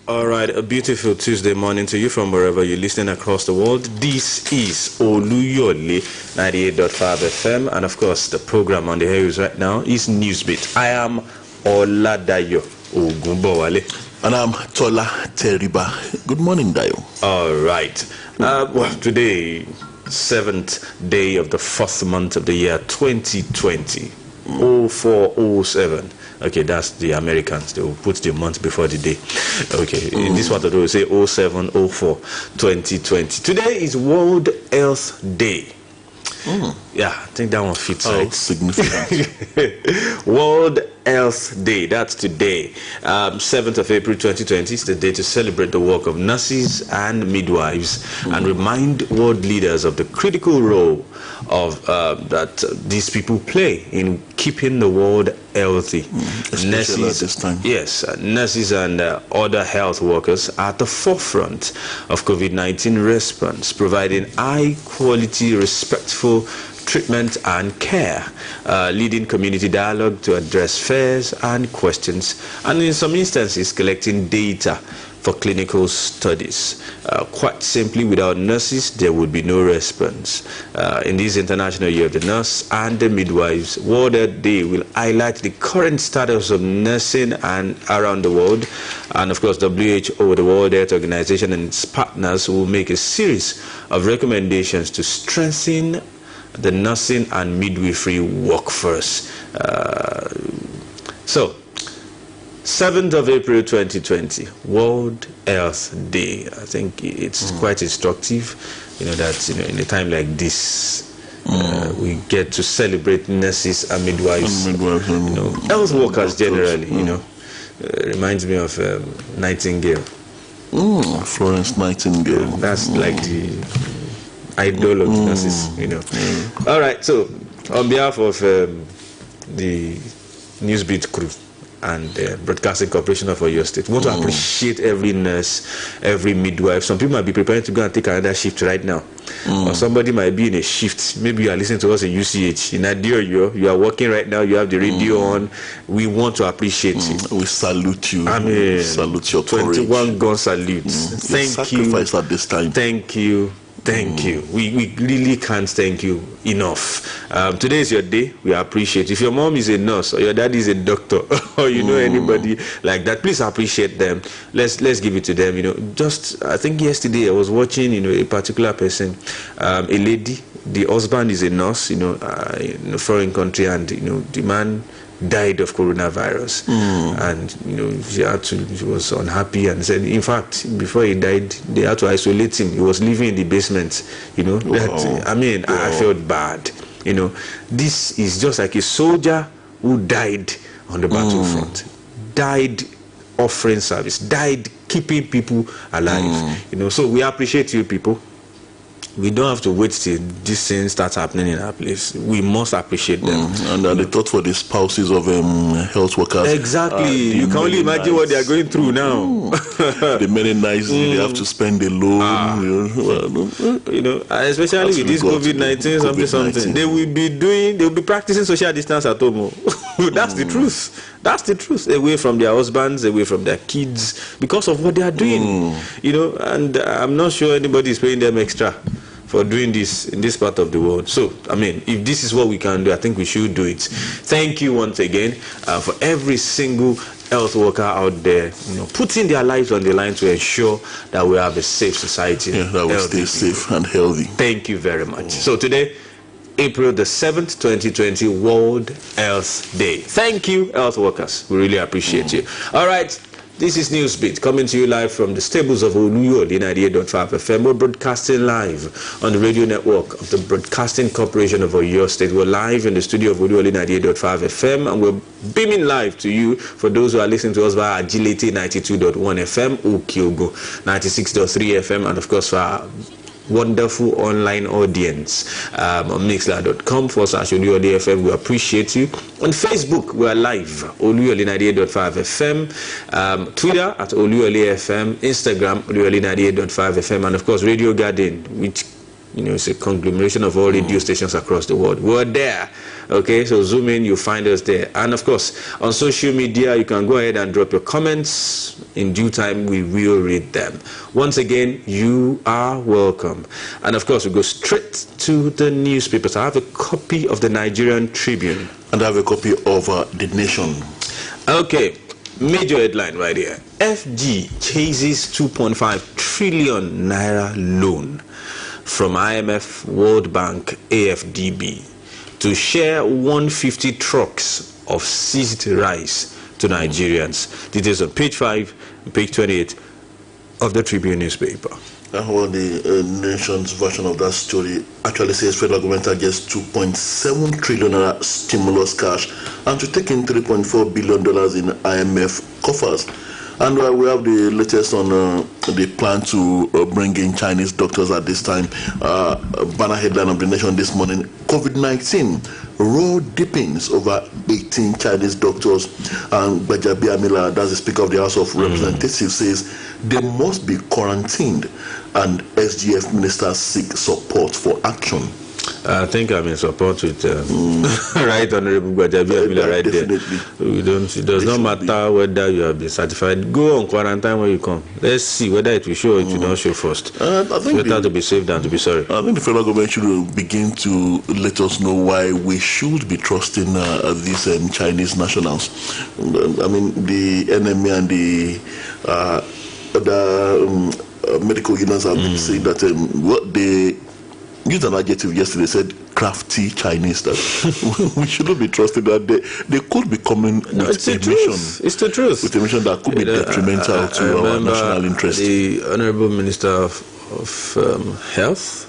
All right, a beautiful Tuesday morning to you from wherever you're listening across the world. This is Oluyole 98.5 FM, and of course, the program on the air is right now is NewsBit. I am Oladayo Ogunbowale. And I'm Tola Teriba. Good morning, Dayo. All right. Well, today, 7th day of the 4th month of the year 2020, 0407. Okay, that's the Americans. They will put the month before the day. Okay, in this one, they will say 0704 2020. Today is World Health Day. Yeah, I think that one fits, right? Significant. World Health Day. That's today. 7th of April 2020 is the day to celebrate the work of nurses and midwives and remind world leaders of the critical role of that these people play in keeping the world healthy. Especially at this time. Yes, nurses and other health workers are at the forefront of COVID-19 response, providing high-quality, respectful treatment and care, leading community dialogue to address fears and questions, and in some instances collecting data for clinical studies. Quite simply, without nurses, there would be no response. In this International Year of the Nurse and the Midwives, World Health Day will highlight the current status of nursing and around the world. And of course, WHO, the World Health Organization, and its partners will make a series of recommendations to strengthen the nursing and midwifery workforce. So, 7th of April 2020, World Health Day. I think it's quite instructive, that in a time like this, we get to celebrate nurses and midwives, health workers generally. Reminds me of Nightingale. Florence Nightingale. That's like the idol of nurses, All right, so on behalf of the NewsBit crew and Broadcasting Corporation of Oyo State, we want to appreciate every nurse, every midwife. Some people might be preparing to go and take another shift right now, or somebody might be in a shift. Maybe you are listening to us in UCH in Adio. You are working right now. You have the radio on. We want to appreciate you. We salute you. We salute your 21 gun salutes. Thank you. Sacrifice at this time. Thank you. Thank you. We really can't thank you enough. Today is your day. We appreciate it. If your mom is a nurse or your dad is a doctor or you know anybody like that, please appreciate them. Let's give it to them. Just I think yesterday I was watching a particular person, a lady. The husband is a nurse, in a foreign country, and the man died of coronavirus, and she was unhappy and said, in fact, before he died, they had to isolate him. He was living in the basement. I felt bad. This is just like a soldier who died on the battlefront, died offering service, died keeping people alive. So we appreciate you people. We don't have to wait till this thing starts happening in our place. We must appreciate them. And the thought for the spouses of health workers. Exactly. You can only imagine what they are going through now. The many nights they have to spend alone. Especially with this COVID-19 something. They will be practicing social distance at home. That's the truth. That's the truth. Away from their husbands, away from their kids, because of what they are doing. And I'm not sure anybody is paying them extra for doing this in this part of the world. So, if this is what we can do, I think we should do it. Thank you once again for every single health worker out there, putting their lives on the line to ensure that we have a safe society. Yeah, that we stay safe and healthy. Thank you very much. So today, April the 7th, 2020, World Health Day. Thank you, health workers. We really appreciate you. All right. This is NewsBit, coming to you live from the stables of Oluyole 98.5 FM. We're broadcasting live on the radio network of the Broadcasting Corporation of Oyo State. We're live in the studio of Oluyole 98.5 FM, and we're beaming live to you for those who are listening to us via Agility 92.1 FM, Okiogo 96.3 FM, and of course for our wonderful online audience on mixler.com/Oluyole FM. We appreciate you. On Facebook, we are live, Oluyole 98.5 FM, Twitter at Oluyole FM, Instagram, Oluyole 98.5 FM, and of course, Radio Garden, which it's a conglomeration of all radio stations across the world. We're there. Okay, so zoom in, you'll find us there. And of course, on social media, you can go ahead and drop your comments. In due time, we will read them. Once again, you are welcome. And of course, we go straight to the newspapers. I have a copy of the Nigerian Tribune. And I have a copy of The Nation. Okay, major headline right here. FG chases 2.5 trillion naira loan from IMF, World Bank, AFDB to share 150 trucks of seized rice to Nigerians. Details on page 5 and page 28 of the Tribune newspaper. Well, the Nation's version of that story actually says federal government gets 2.7 trillion naira stimulus cash and to take in $3.4 billion in IMF coffers. And we have the latest on the plan to bring in Chinese doctors at this time. Banner headline of The Nation this morning: COVID-19, raw dippings over 18 Chinese doctors. And Bajabi Amila, that's the Speaker of the House of Representatives, says they must be quarantined, and SGF ministers seek support for action. I think I'm in support with Right Honorable Bajabi Amila right definitely. There. It does not matter whether you have been certified. Go on quarantine when you come. Let's see whether it will show or it will not show first. I think it's better to be safe than to be sorry. I think the federal government should begin to let us know why we should be trusting these Chinese nationals. I mean, the NME and the medical unions have been saying that what they used an adjective yesterday, said crafty Chinese, that we shouldn't be trusting that they could be coming with a mission. It's the truth. With a mission that could be detrimental to our national interest. The Honorable Minister of Health,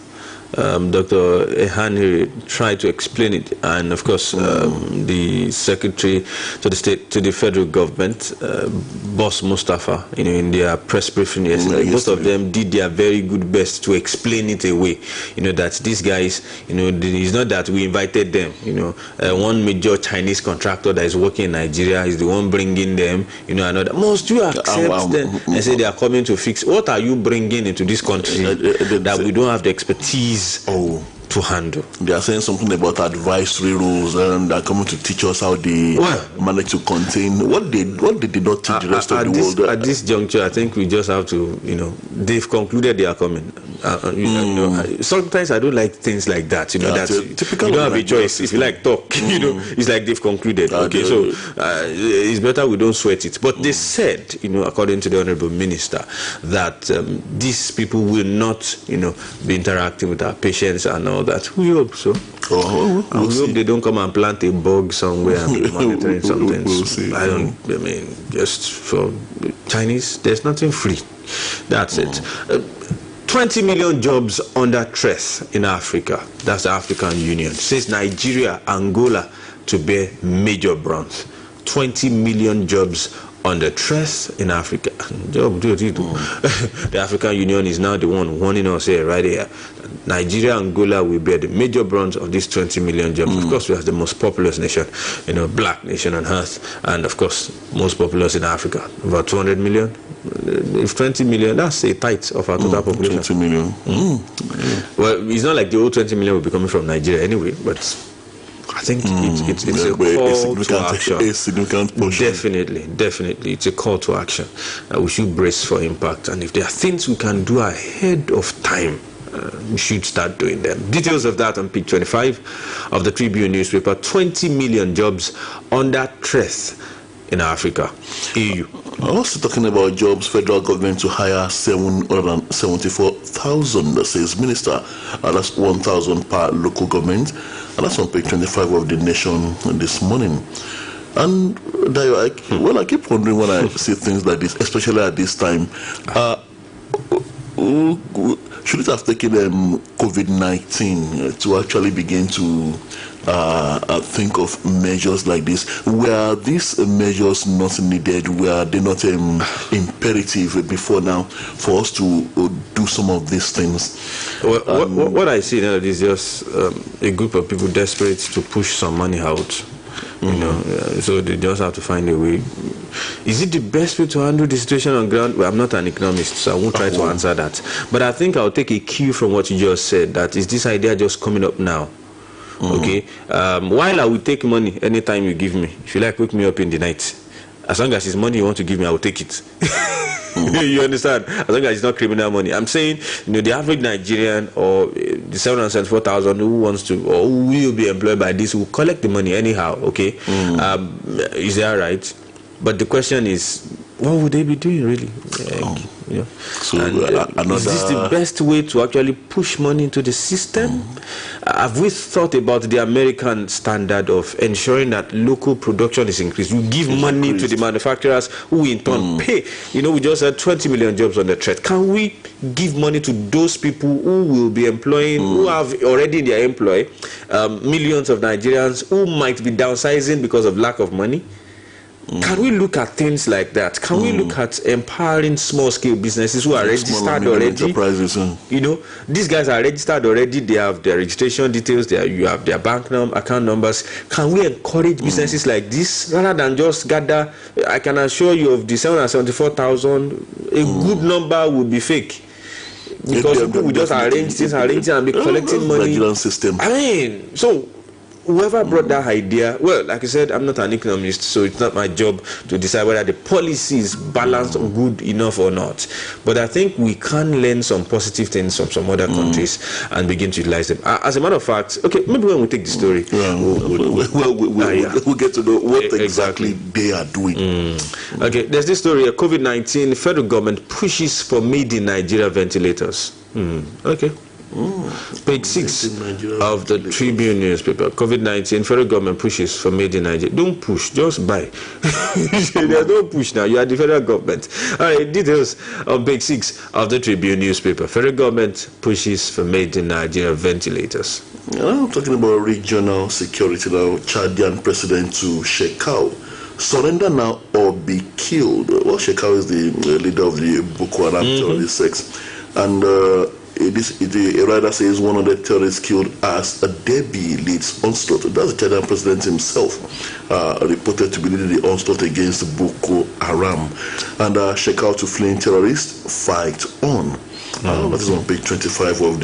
Dr. Ehani, tried to explain it, and of course the Secretary to the State, to the federal government, Boss Mustafa, in their press briefing yesterday, most of them did their very good best to explain it away. That these guys, it's not that we invited them. One major Chinese contractor that is working in Nigeria is the one bringing them. Another. Most you accept them and say they are coming to fix. What are you bringing into this country that we don't have the expertise to handle? They are saying something about advisory rules, and they're coming to teach us how they manage to contain what they did not teach the rest of the world. At this juncture, I think we just have to, they've concluded they are coming. Sometimes I don't like things like that. That's typical. You don't have a choice. If you like talk, it's like they've concluded. Okay, so it's better we don't sweat it. But they said, according to the Honorable Minister, that these people will not, be interacting with our patients and all that. We hope so. We hope they don't come and plant a bug somewhere and be monitoring something. Just for Chinese, there's nothing free. That's it. 20 million jobs under threat in Africa. That's the African Union. Says Nigeria, Angola to bear major brunt. 20 million jobs under threat in Africa. The African Union is now the one warning us here, right here. Nigeria, Angola will bear the major brunt of these 20 million jobs. Of course, we are the most populous nation, black nation on earth, and of course, most populous in Africa. About 200 million. If 20 million, that's a tithe of our total population. 20 million. Well, it's not like the whole 20 million will be coming from Nigeria anyway, but I think it's a call to action. A significant portion. Definitely. It's a call to action. We should brace for impact. And if there are things we can do ahead of time, we should start doing them. Details of that on page 25 of the Tribune newspaper. 20 million jobs under threat in Africa. EU. Also talking about jobs, federal government to hire 774,000, says Minister. That's 1,000 per local government. And that's on page 25 of The Nation this morning. And I keep wondering when I see things like this, especially at this time, should it have taken COVID-19 to actually begin to think of measures like this? Were these measures not needed? Were they not imperative before now for us to do some of these things? What I see now is just a group of people desperate to push some money out You know, so they just have to find a way. Is it the best way to handle the situation on ground? Well, I'm not an economist, so I won't try to answer that. But I think I'll take a cue from what you just said. That is this idea just coming up now. Okay, while I will take money anytime you give me. If you like, wake me up in the night. As long as it's money you want to give me, I will take it. You understand? As long as it's not criminal money. I'm saying, you know, the average Nigerian or the 774,000 who wants to or who will be employed by this will collect the money anyhow. Okay, is that right? But the question is, what would they be doing really? You know, so is this the best way to actually push money into the system? Have we thought about the American standard of ensuring that local production is increased? We give money to the manufacturers who in turn pay. You know, we just had 20 million jobs on the threat. Can we give money to those people who will be employing, who have already in their employ millions of Nigerians who might be downsizing because of lack of money? Can we look at things like that? Can we look at empowering small-scale businesses who are registered already? You know, these guys are registered already. They have their registration details. You have their bank account numbers. Can we encourage businesses like this rather than just gather? I can assure you, of the 774,000, a good number would be fake. Because people will just arrange things and be collecting money. System. I mean, so whoever brought that idea, well, like I said, I'm not an economist, so it's not my job to decide whether the policy is balanced or good enough or not. But I think we can learn some positive things from some other countries and begin to utilize them. As a matter of fact, okay, maybe when we take the story, we'll get to know what exactly they are doing. Okay, there's this story, COVID-19, federal government pushes for made in Nigeria ventilators. Okay. Page 6 of the Tribune newspaper. COVID-19, federal government pushes for made in Nigeria. Don't push, just buy. Don't push now. You are the federal government. All right, details on page 6 of the Tribune newspaper. Federal government pushes for made in Nigeria ventilators. I'm talking about regional security now. Chadian President to Shekau. Surrender now or be killed. Well, Shekau is the leader of the Boko Haram terrorist sects. And a writer says 100 terrorists killed as a Debbie leads onslaught. That's the Chadian president himself, reported to be leading the onslaught against Boko Haram. And Shekau to fleeing terrorists, fight on. That is on page 25 of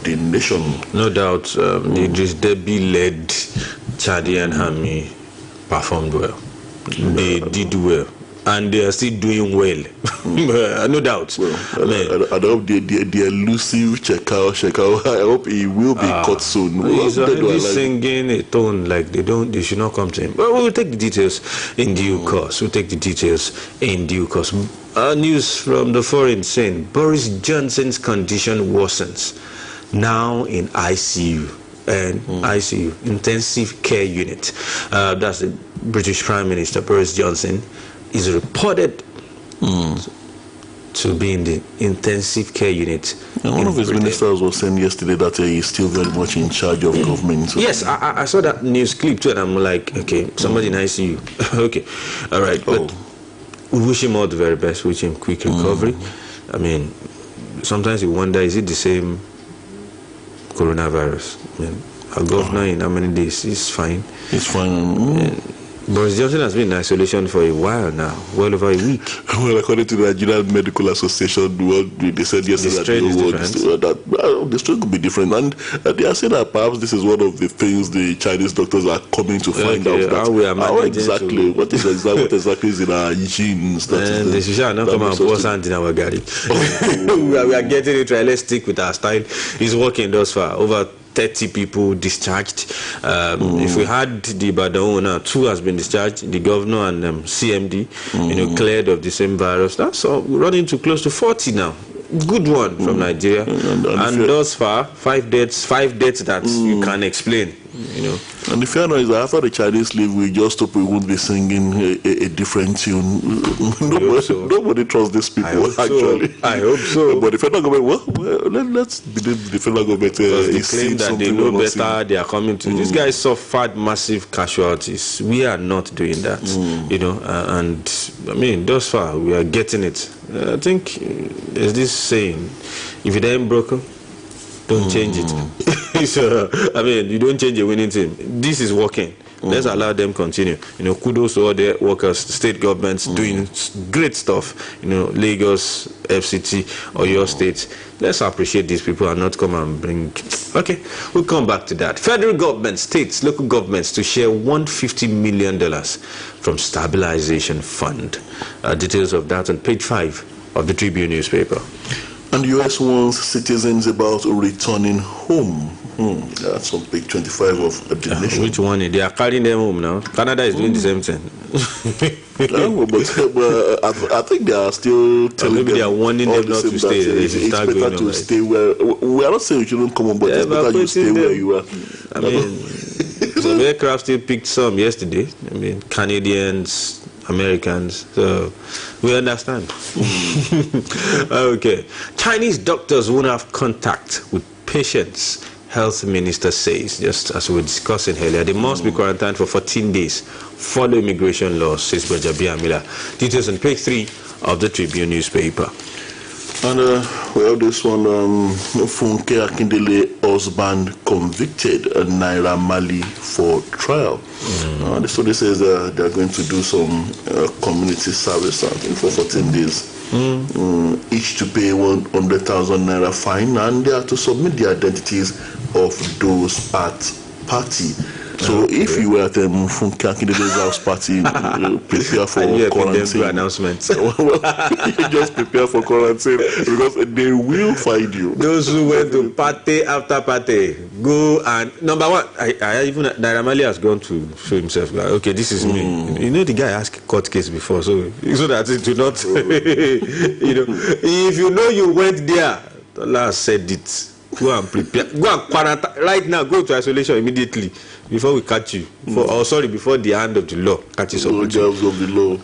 the Nation. No doubt, the Idris Deby-led Chadian army performed well. They did well. And they are still doing well. No doubt. Well, I hope the elusive Shekau, I hope he will be caught soon. He's already singing a tone like they should not come to him. But we'll take the details in due course. News from the foreign saying Boris Johnson's condition worsens. Now in ICU. And ICU, intensive care unit. That's the British Prime Minister Boris Johnson is reported to be in the intensive care unit. And one of his ministers was saying yesterday that he's still very much in charge of government. So yes, I saw that news clip too, and I'm like, okay, somebody in ICU. Okay, all right. But we wish him all the very best. Wish him quick recovery. I mean, sometimes you wonder, is it the same coronavirus? I mean, our governor in how many days is fine? He's fine. Boris Johnson has been in isolation for a while now, well over a week. Well, according to the Nigerian Medical Association, they said yesterday that the strain could be different, and they are saying that perhaps this is one of the things the Chinese doctors are coming to find out. How exactly? What exactly is in our genes? They should not come and pour sand in our garage. We are getting it right. Let's stick with our style. It's working thus far. Over 30 people discharged. If we had the Ibadan, 2 has been discharged, the governor and CMD, cleared of the same virus. That's all. We're running to close to 40 now. Good one from Nigeria. And thus far, 5 deaths that you can explain. And the fair is that after the Chinese leave, we just hope we won't be singing a different tune. Nobody trusts these people, actually. I hope so. But the federal government, let's believe the federal government is claim that they know better, they are coming to. These guys suffered massive casualties. We are not doing that, and I mean, thus far, we are getting it. I think there's this saying, if it ain't broken, don't change it. So, I mean, you don't change a winning team. This is working. Let's allow them continue. Kudos to all the workers, state governments doing great stuff. Lagos, FCT, or your states. Let's appreciate these people and not come and bring. Okay, we'll come back to that. Federal government, states, local governments to share $150 million from Stabilization Fund. Details of that on page 5 of the Tribune newspaper. And the U.S. warns citizens about returning home. That's on page 25 of the nation. Which one? They are carrying them home now. Canada is doing the same thing. But I think they are still telling maybe them. They are warning them not to stay. It's better to stay where. We are not saying you shouldn't come home, but it's better you stay where you are. I mean, some aircraft still picked some yesterday. I mean, Canadians, Americans. So we understand. Okay. Chinese doctors won't have contact with patients. Health Minister says, just as we were discussing earlier, they must be quarantined for 14 days. Follow immigration laws, says Bajabia Miller. Details on page 3 of the Tribune newspaper. And we have this one, Funke Akindele husband convicted Naira Marley for trial. The story says they are going to do some community service, I think, for 14 days. Each to pay 100,000 Naira fine, and they are to submit the identities of those at party. So if you were at Funke Akindele's house party, prepare for quarantine. Announcements. You just prepare for quarantine because they will find you. Those who went to party after party, go and number one. I even Naira Marley has gone to show himself like, okay, this is me. The guy asked court case before, so that it do not. If you went there, the last said it. Go and prepare. Go and quarantine right now. Go to isolation immediately before we catch you. Before the hand of the law catches up with you. Of the law.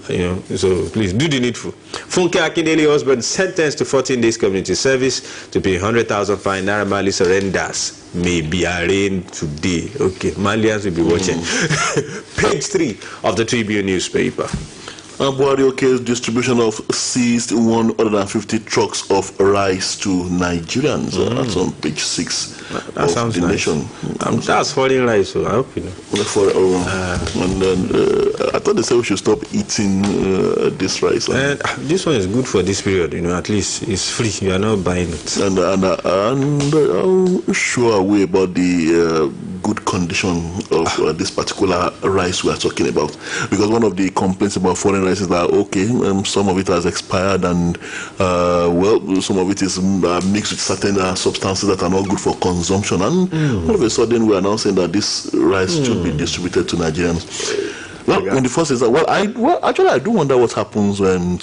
So please do the needful. Funke Akindele husband sentenced to 14 days community service to pay 100,000 fine. Naira Marley surrenders may be arraigned today. Okay, Malians will be watching. Page 3 of the Tribune newspaper. Buhari okay's distribution of seized 150 trucks of rice to Nigerians. That's on page 6 that of the nice. nation. That's foreign rice, so I hope you know. And then I thought they said we should stop eating this rice. And this one is good for this period, at least it's free. You are not buying it. And I'm sure away about the good condition of this particular rice we are talking about, because one of the complaints about foreign rice is that some of it has expired and some of it is mixed with certain substances that are not good for consumption, and all of a sudden we are now saying that this rice should be distributed to Nigerians. Well, in the first is that I do wonder what happens when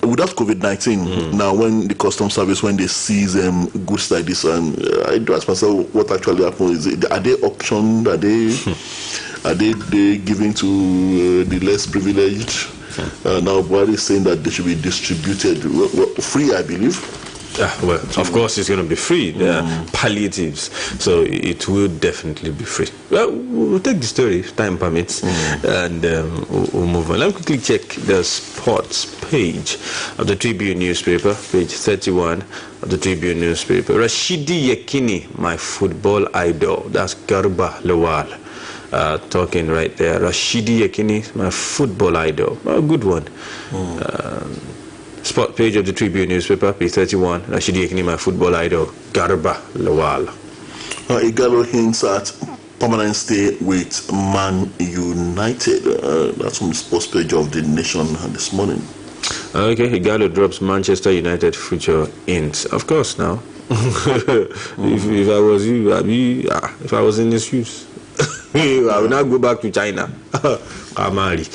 without COVID-19, now when the customs service, when they seize goods like this, and I do ask myself what actually happens. Are they auctioned? Are they giving to the less privileged? Now Buhari is saying that they should be distributed free, I believe. Well, of course it's going to be free. There are palliatives, so it will definitely be free. Well, we'll take the story if time permits, and we'll move on. Let me quickly check the sports page of the Tribune newspaper, page 31 of the Tribune newspaper. Rashidi Yekini, my football idol. That's Garba Lawal talking right there. Rashidi Yekini, my football idol. A good one. Sport page of the Tribune newspaper, page 31. Rashidi Yekini, my football idol, Garba Lawal. Igalo hints at permanent stay with Man United. That's on the sports page of the Nation this morning. Okay, Igalo drops Manchester United future hints. Of course, now. if I was you, if I was in his shoes, I would not go back to China. Kamari.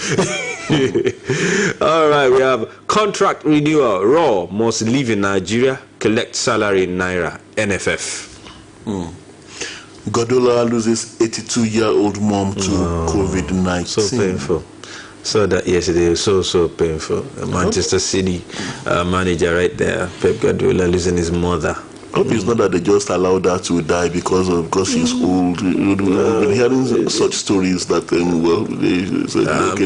All right, we have contract renewal. Raw must live in Nigeria, collect salary in Naira. NFF. Godola loses 82-year-old mom to COVID-19. So painful. So that yesterday, so painful. Manchester City manager right there, Pep Guardiola, losing his mother. I hope it's not that they just allowed her to die because she's old. We've been hearing such stories that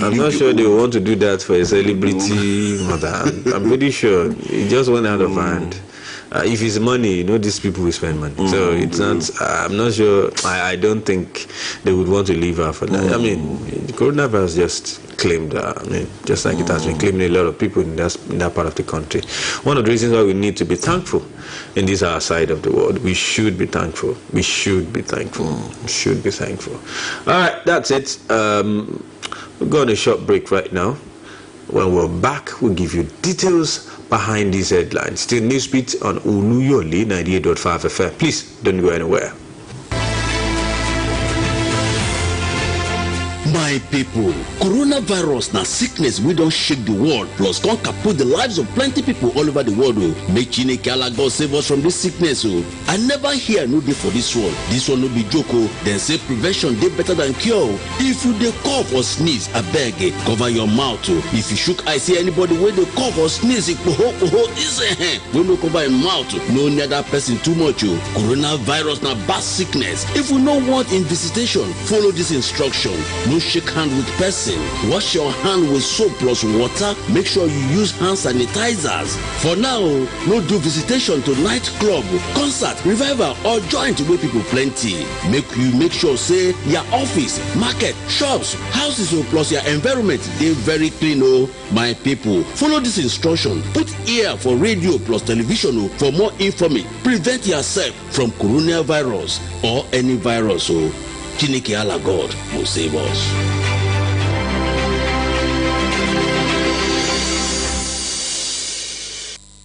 I'm not sure they want to do that for a celebrity mother. I'm pretty sure it just went out of hand. If it's money, these people will spend money. So it's not. I'm not sure. I don't think they would want to leave her for that. I mean, the coronavirus just claimed. Just like it has been claiming a lot of people in that part of the country. One of the reasons why we need to be thankful in this our side of the world. We should be thankful. We should be thankful. We should be thankful. All right, that's it. We're going on a short break right now. When we're back, we'll give you details behind these headlines. Still NewsBit on Oluyole 98.5 FM. Please don't go anywhere. My people, coronavirus na sickness we don't shake the world, plus can kaput the lives of plenty people all over the world. Make Chineke Allah God save us from this sickness. I never hear no day for this one. This one no be joke. Then say prevention dey better than cure. If you dey cough or sneeze, I beg cover your mouth. If you shook eye see anybody wey dey cough or sneeze, we no cover your mouth. No near that person too much. Coronavirus na bad sickness. If you no want in visitation, follow this instruction. No shake hand with person. Wash your hand with soap plus water. Make sure you use hand sanitizers. For now, no do visitation to nightclub, concert, revival or joint where people plenty. Make sure say your office, market, shops, houses plus your environment they very clean. My people, follow this instruction. Put ear for radio plus television for more information. Prevent yourself from coronavirus or any virus. Chineke Allah God will save us.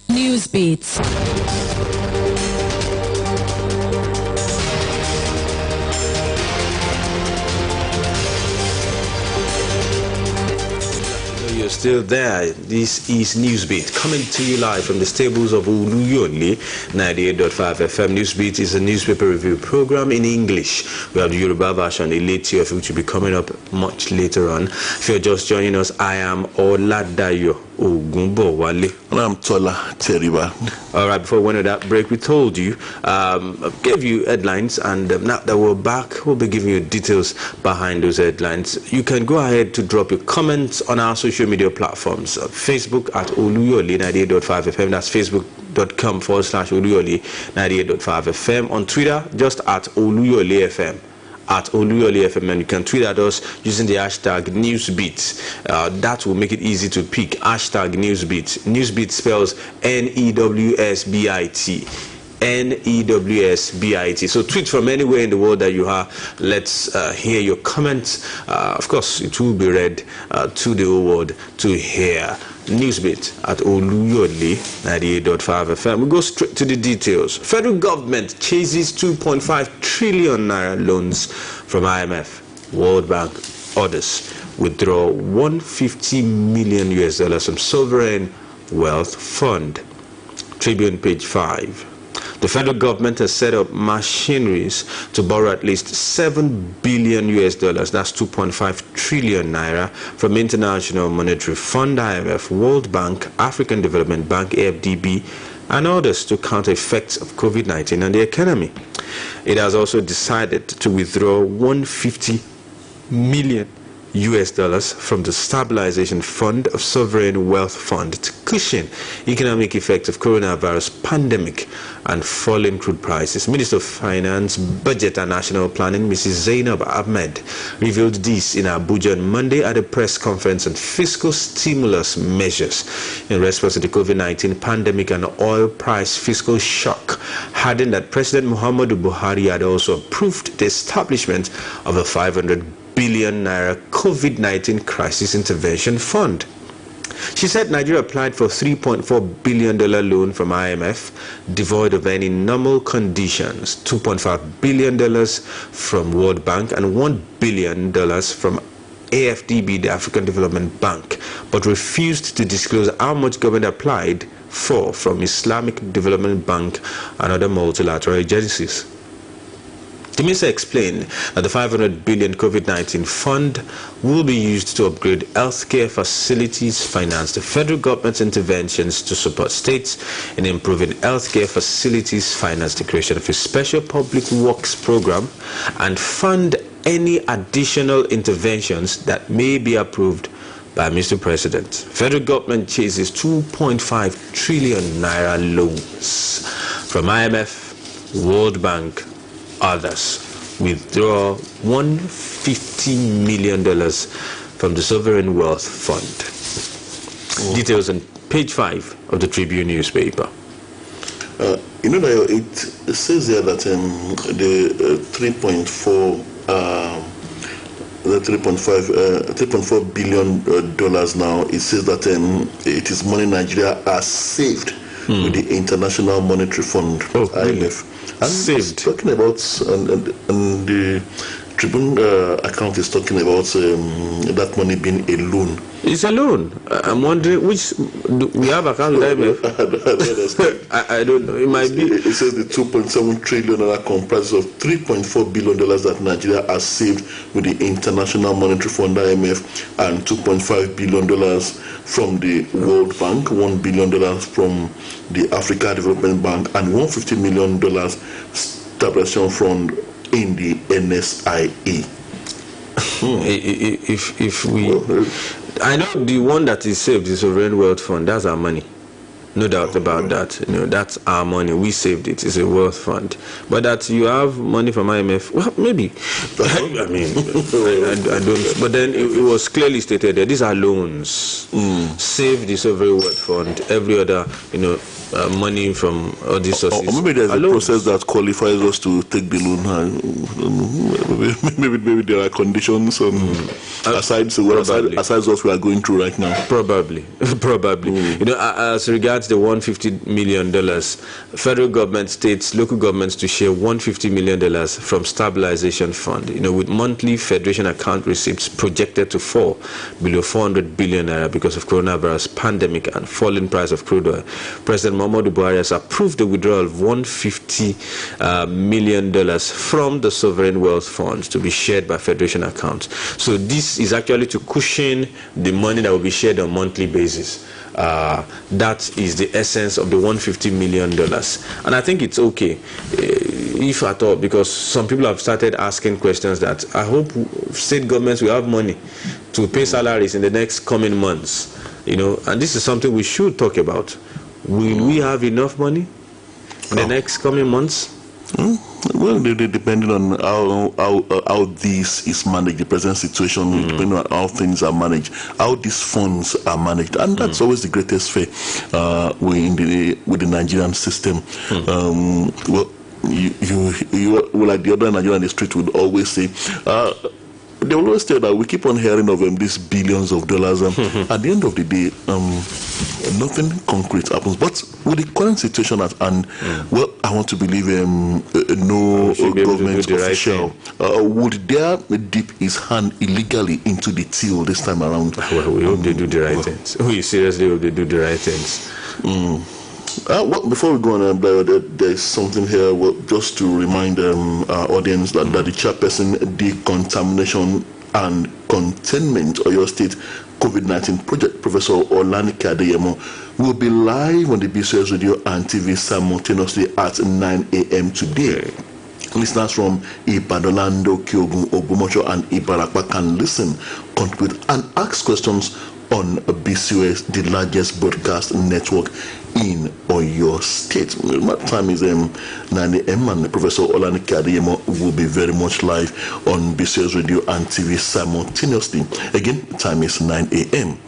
NewsBit. You're still there. This is NewsBit coming to you live from the stables of Oluyole 98.5 FM. NewsBit is a newspaper review program in English. We have the Yoruba version, a late year, which will be coming up much later on. If you're just joining us, I am Oladayo Ogunbowale. And I'm Tola Teriba. All right, before we went to that break, we told you, gave you headlines, and now that we're back, we'll be giving you details behind those headlines. You can go ahead to drop your comments on our social media platforms. Facebook at Oluyole 98.5 FM. That's facebook.com/Oluyole 98.5 FM. On Twitter, just at Oluyole FM. At Oluyole FM, and you can tweet at us using the hashtag NewsBit. That will make it easy to pick. Hashtag NewsBit. NewsBit spells NEWSBIT. NEWSBIT. So tweet from anywhere in the world that you are. Let's hear your comments. Of course, it will be read to the whole world to hear. NewsBit at Oluyole 98.5 FM. We go straight to the details. Federal government chases 2.5 trillion naira loans from IMF. World Bank orders withdraw $150 million from Sovereign Wealth Fund. Tribune, page 5. The federal government has set up machineries to borrow at least $7 billion, that's 2.5 trillion naira, from International Monetary Fund, IMF, World Bank, African Development Bank, AFDB, and others to counter effects of COVID-19 on the economy. It has also decided to withdraw $150 million from the Stabilization Fund of Sovereign Wealth Fund to cushion economic effects of coronavirus pandemic and falling crude prices. Minister of Finance, Budget and National Planning, Mrs. Zainab Ahmed, revealed this in Abuja on Monday at a press conference on fiscal stimulus measures in response to the COVID-19 pandemic and oil price fiscal shock, adding that President Muhammadu Buhari had also approved the establishment of a 500 billion naira COVID-19 crisis intervention fund. She said Nigeria applied for a $3.4 billion loan from IMF, devoid of any normal conditions, $2.5 billion from World Bank, and $1 billion from AFDB, the African Development Bank, but refused to disclose how much government applied for from Islamic Development Bank and other multilateral agencies. The minister explained that the 500 billion COVID-19 fund will be used to upgrade healthcare facilities, finance the federal government's interventions to support states in improving healthcare facilities, finance the creation of a special public works program, and fund any additional interventions that may be approved by Mr. President. Federal government chases 2.5 trillion naira loans from IMF, World Bank, others. Withdraw $150 million from the Sovereign Wealth Fund. Details on page 5 of the Tribune newspaper. You know that it says there that the 3.4 billion dollars now. It says that it is money Nigeria has saved with the International Monetary Fund, IMF. And Saved. Talking about and the Tribune account is talking about that money being a loan. It's a loan. I'm wondering we have account with IMF. I don't know. It might be. It says the 2.7 trillion comprises of $3.4 billion that Nigeria has saved with the International Monetary Fund (IMF) and $2.5 billion from the World Bank, $1 billion from the Africa Development Bank, and $150 million stabilization fund in the NSIE. If we, I know the one that is saved, the Sovereign Wealth Fund, that's our money. No doubt about that. That's our money. We saved it. It's a wealth fund. But that you have money from IMF, well, maybe. I mean, I don't. But then it was clearly stated that these are loans. Save the Sovereign Wealth Fund. Every other, money from all these sources. Or maybe there's a process that qualifies us to take the loan. Maybe there are conditions aside what we are going through right now. Probably. As regards the $150 million, federal government, states, local governments to share $150 million from stabilization fund. With monthly federation account receipts projected to fall below 400 billion naira because of coronavirus pandemic and falling price of crude oil. President Muhammadu Buhari has approved the withdrawal of $150 million from the Sovereign Wealth Fund to be shared by federation accounts. So this is actually to cushion the money that will be shared on a monthly basis. That is the essence of the $150 million. And I think it's okay, if at all, because some people have started asking questions that I hope state governments will have money to pay salaries in the next coming months. And this is something we should talk about. Will we have enough money in the next coming months? Well, depending on how this is managed, the present situation, depending on how things are managed, how these funds are managed, and that's always the greatest fear with the Nigerian system. Well, you like the other Nigerian in the street would always say. They will always tell that we keep on hearing of these billions of dollars. At the end of the day, nothing concrete happens. But with the current situation at hand, well, I want to believe no government official would dare dip his hand illegally into the till this time around. Well, we hope they do the right things. We seriously hope they do the right things. Well, before we go on, there's something here just to remind our audience that the chairperson, Decontamination and Containment Oyo State COVID-19 Project, Professor Olanike Adeyemo, will be live on the BCS Radio and TV simultaneously at 9 a.m. today. Listeners from Ibadan, Kyogun, Ogbomoso, and Ibarakwa can listen, contribute, and ask questions on BCOS, the largest broadcast network in Oyo State. My time is 9 a.m. and Professor Olanike Adeyemo will be very much live on BCOS Radio and TV simultaneously. Again, time is 9 a.m.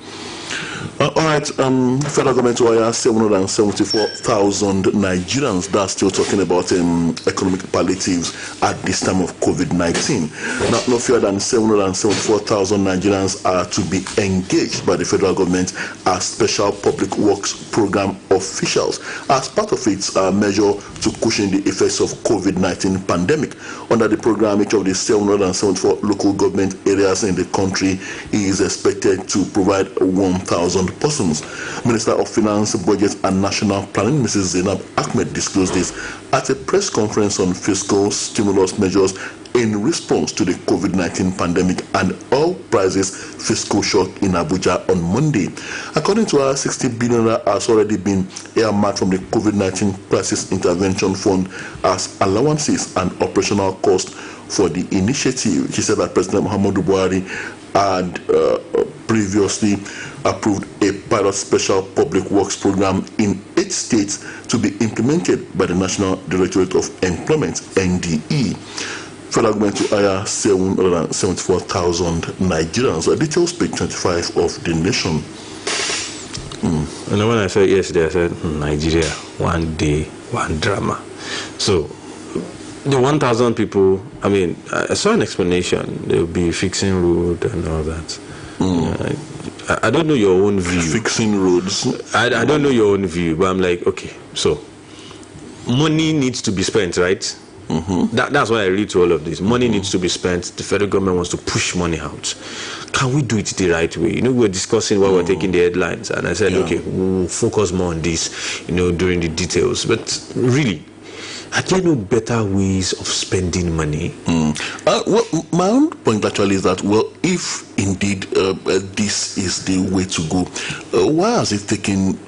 All right, federal government wire 774,000 Nigerians. That's still talking about economic palliatives at this time of COVID-19. Now, no fewer than 774,000 Nigerians are to be engaged by the federal government as special public works program officials as part of its measure to cushion the effects of COVID-19 pandemic. Under the program, each of the 774 local government areas in the country is expected to provide 1,000 persons. Minister of Finance, Budget and National Planning, Mrs. Zainab Ahmed, disclosed this at a press conference on fiscal stimulus measures in response to the COVID-19 pandemic and oil prices fiscal shock in Abuja on Monday. According to her, 60 billion has already been earmarked from the COVID-19 Crisis Intervention Fund as allowances and operational costs for the initiative. She said that President Muhammadu Buhari had previously approved a pilot special public works program in 8 states to be implemented by the National Directorate of Employment, NDE. Federal government to hire 774,000 Nigerians. Details page 25 of the Nation. And when I said yesterday, I said Nigeria, one day, one drama. So the 1,000 people, I mean, I saw an explanation. They'll be fixing road and all that. I don't know your own view. Fixing roads. I don't know your own view, but I'm like, okay, so money needs to be spent, right? That's why I read to all of this. Money needs to be spent. The federal government wants to push money out. Can we do it the right way? We were discussing while we were taking the headlines, and I said, okay, we'll focus more on this, during the details. But really, are there no better ways of spending money? Well, my own point actually is that, well, if indeed this is the way to go, why has it taken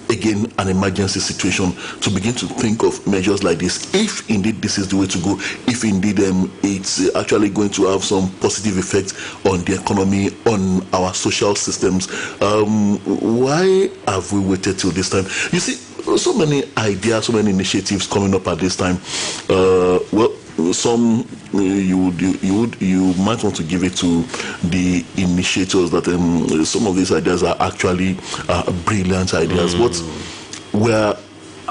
again an emergency situation to begin to think of measures like this? If indeed this is the way to go, if indeed it's actually going to have some positive effect on the economy, on our social systems, why have we waited till this time? You see, so many ideas, so many initiatives coming up at this time. Well, some you might want to give it to the initiators that some of these ideas are actually brilliant ideas. But where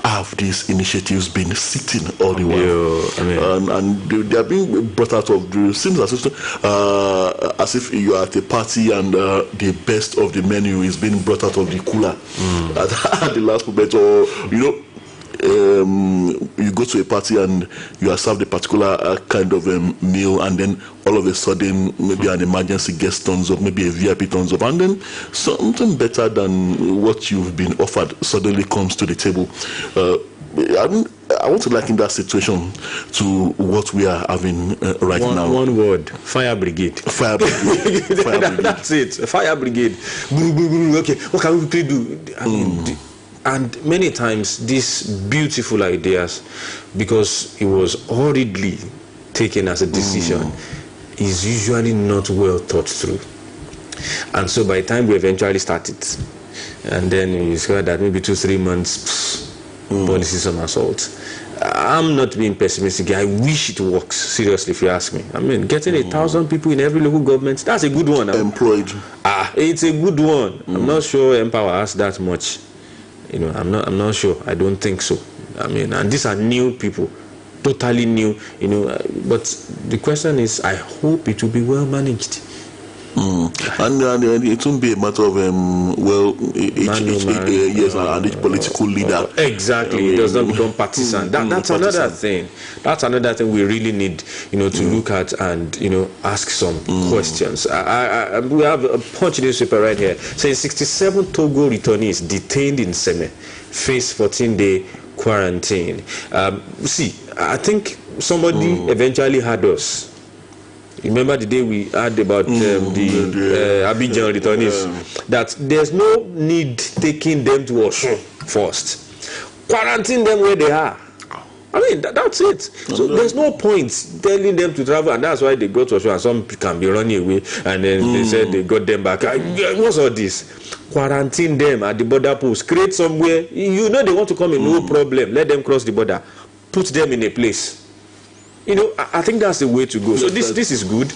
have these initiatives been sitting all the while? And they are being brought out of the seems as if you are at a party and the best of the menu is being brought out of the cooler at the last moment, or you go to a party and you are served a particular kind of meal, and then all of a sudden maybe an emergency guest turns up, maybe a VIP turns up, and then something better than what you've been offered suddenly comes to the table. I want to liken that situation to what we are having right now. One word: fire brigade. Fire brigade. Fire brigade. That's it. Fire brigade. Okay, what can we do? And many times these beautiful ideas, because it was hurriedly taken as a decision, is usually not well thought through. And so by the time we eventually start it, and then you discover that maybe 2-3 months, policy somersault. I'm not being pessimistic. I wish it works, seriously, if you ask me. I mean, getting 1,000 people in every local government, that's a good one. Employed. It's a good one. I'm not sure Empower has that much. I'm not sure. I don't think so. I mean, and these are new people, totally new. But the question is, I hope it will be well managed. And it won't be a matter of each political leader. Exactly, it does not become partisan. That's another thing. That's another thing we really need, to look at and ask some questions. We have a Punch newspaper right here saying 67 Togo returnees detained in Seme face 14-day quarantine. See, I think somebody eventually had us. Remember the day we had about the Abidjan returnees, that there's no need taking them to us first. Quarantine them where they are. I mean, that's it. So there's no point telling them to travel, and that's why they go to us, and some can be running away, and then they said they got them back. What's all this? Quarantine them at the border post. Create somewhere. They want to come in, no problem. Let them cross the border. Put them in a place. I think that's the way to go. So this is good.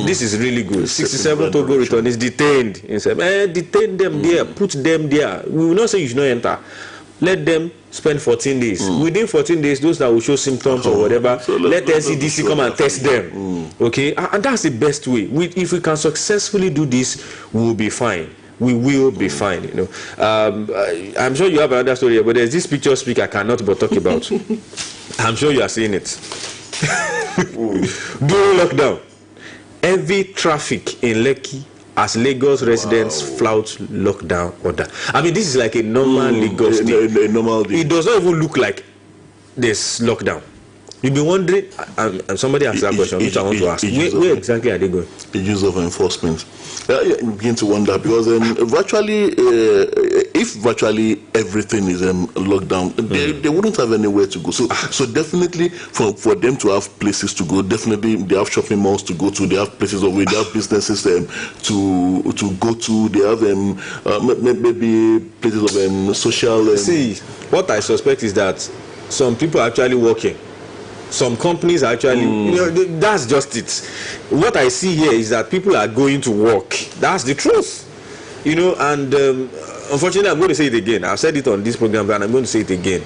This is really good. 67 Togo returnees detained. Detain them there. Put them there. We will not say you should not enter. Let them spend 14 days. Within 14 days, those that will show symptoms or whatever, let NCDC come and test them. Okay? And that's the best way. If we can successfully do this, we'll be fine. We will be fine. I'm sure you have another story, but there's this picture speak I cannot but talk about. I'm sure you are seeing it. During lockdown, heavy traffic in Lekki as Lagos residents flout lockdown order. I mean, this is like a normal Lagos day. A normal day. It does not even look like there's lockdown. You'll be wondering, and somebody asked that question, which I want to ask. Where exactly are they going? The use of enforcement. You begin to wonder, because virtually, if virtually everything is locked down, they wouldn't have anywhere to go. So definitely for them to have places to go, definitely they have shopping malls to go to, they have places of where they have businesses to go to, they have maybe places of social. See, what I suspect is that some people are actually working. Some companies are actually, that's just it. What I see here is that people are going to work. That's the truth. And unfortunately, I'm going to say it again. I've said it on this program, and I'm going to say it again.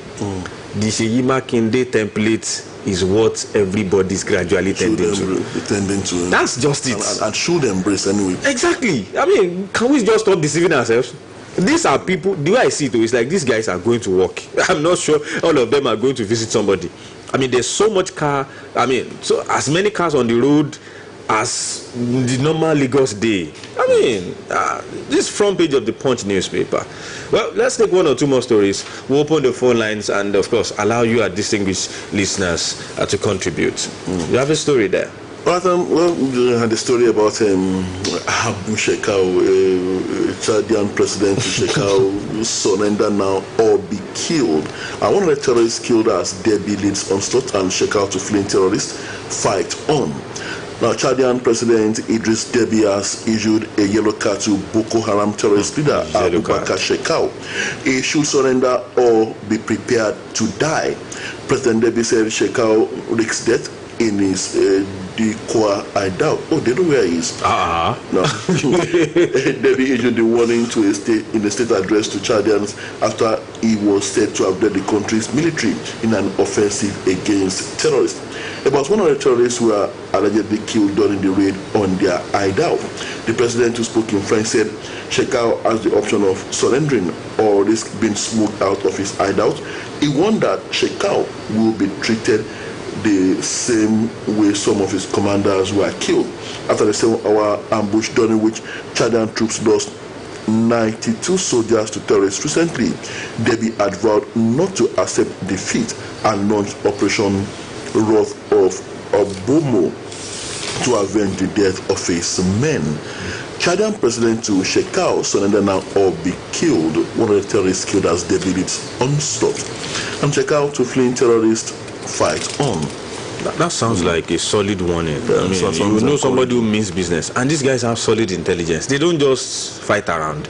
The Seyi Makinde template is what everybody's gradually tending to. That's just it. And should embrace anyway. Exactly. I mean, can we just stop deceiving ourselves? These are people, the way I see it, it's like these guys are going to work. I'm not sure all of them are going to visit somebody. I mean, there's so much so as many cars on the road as the normal Lagos day. I mean, this front page of the Punch newspaper. Well, let's take one or two more stories. We'll open the phone lines and, of course, allow you, our distinguished listeners, to contribute. You have a story there. Well, we had a story about Abu Shekau, Chadian president Shekau, surrender now or be killed. And one of the terrorists killed as Debbie leads onslaught and Shekau to fleeing terrorists fight on. Now, Chadian President Idris Deby has issued a yellow card to Boko Haram terrorist leader Abubakar Shekau. He should surrender or be prepared to die. President Deby said Shekau risks death in his Dikwa hideout. Oh, they know where he is. No. Deby issued the warning to in a state address to Chadians after he was said to have led the country's military in an offensive against terrorists. About 100 terrorists were allegedly killed during the raid on their hideout. The president, who spoke in French, said Shekau has the option of surrendering or risk being smoked out of his hideout. He warned that Shekau will be treated the same way some of his commanders were killed after the 7-hour ambush during which Chadian troops lost 92 soldiers to terrorists recently. Deby had vowed not to accept defeat and launched Operation Wrath of Obomo to avenge the death of his men. Chadian President to Shekau surrender now or be killed. One of the terrorists killed as Deby leads onslaught. And Shekau to fleeing terrorists fight on. That sounds like a solid warning. I mean, you know somebody who means business. And these guys have solid intelligence. They don't just fight around.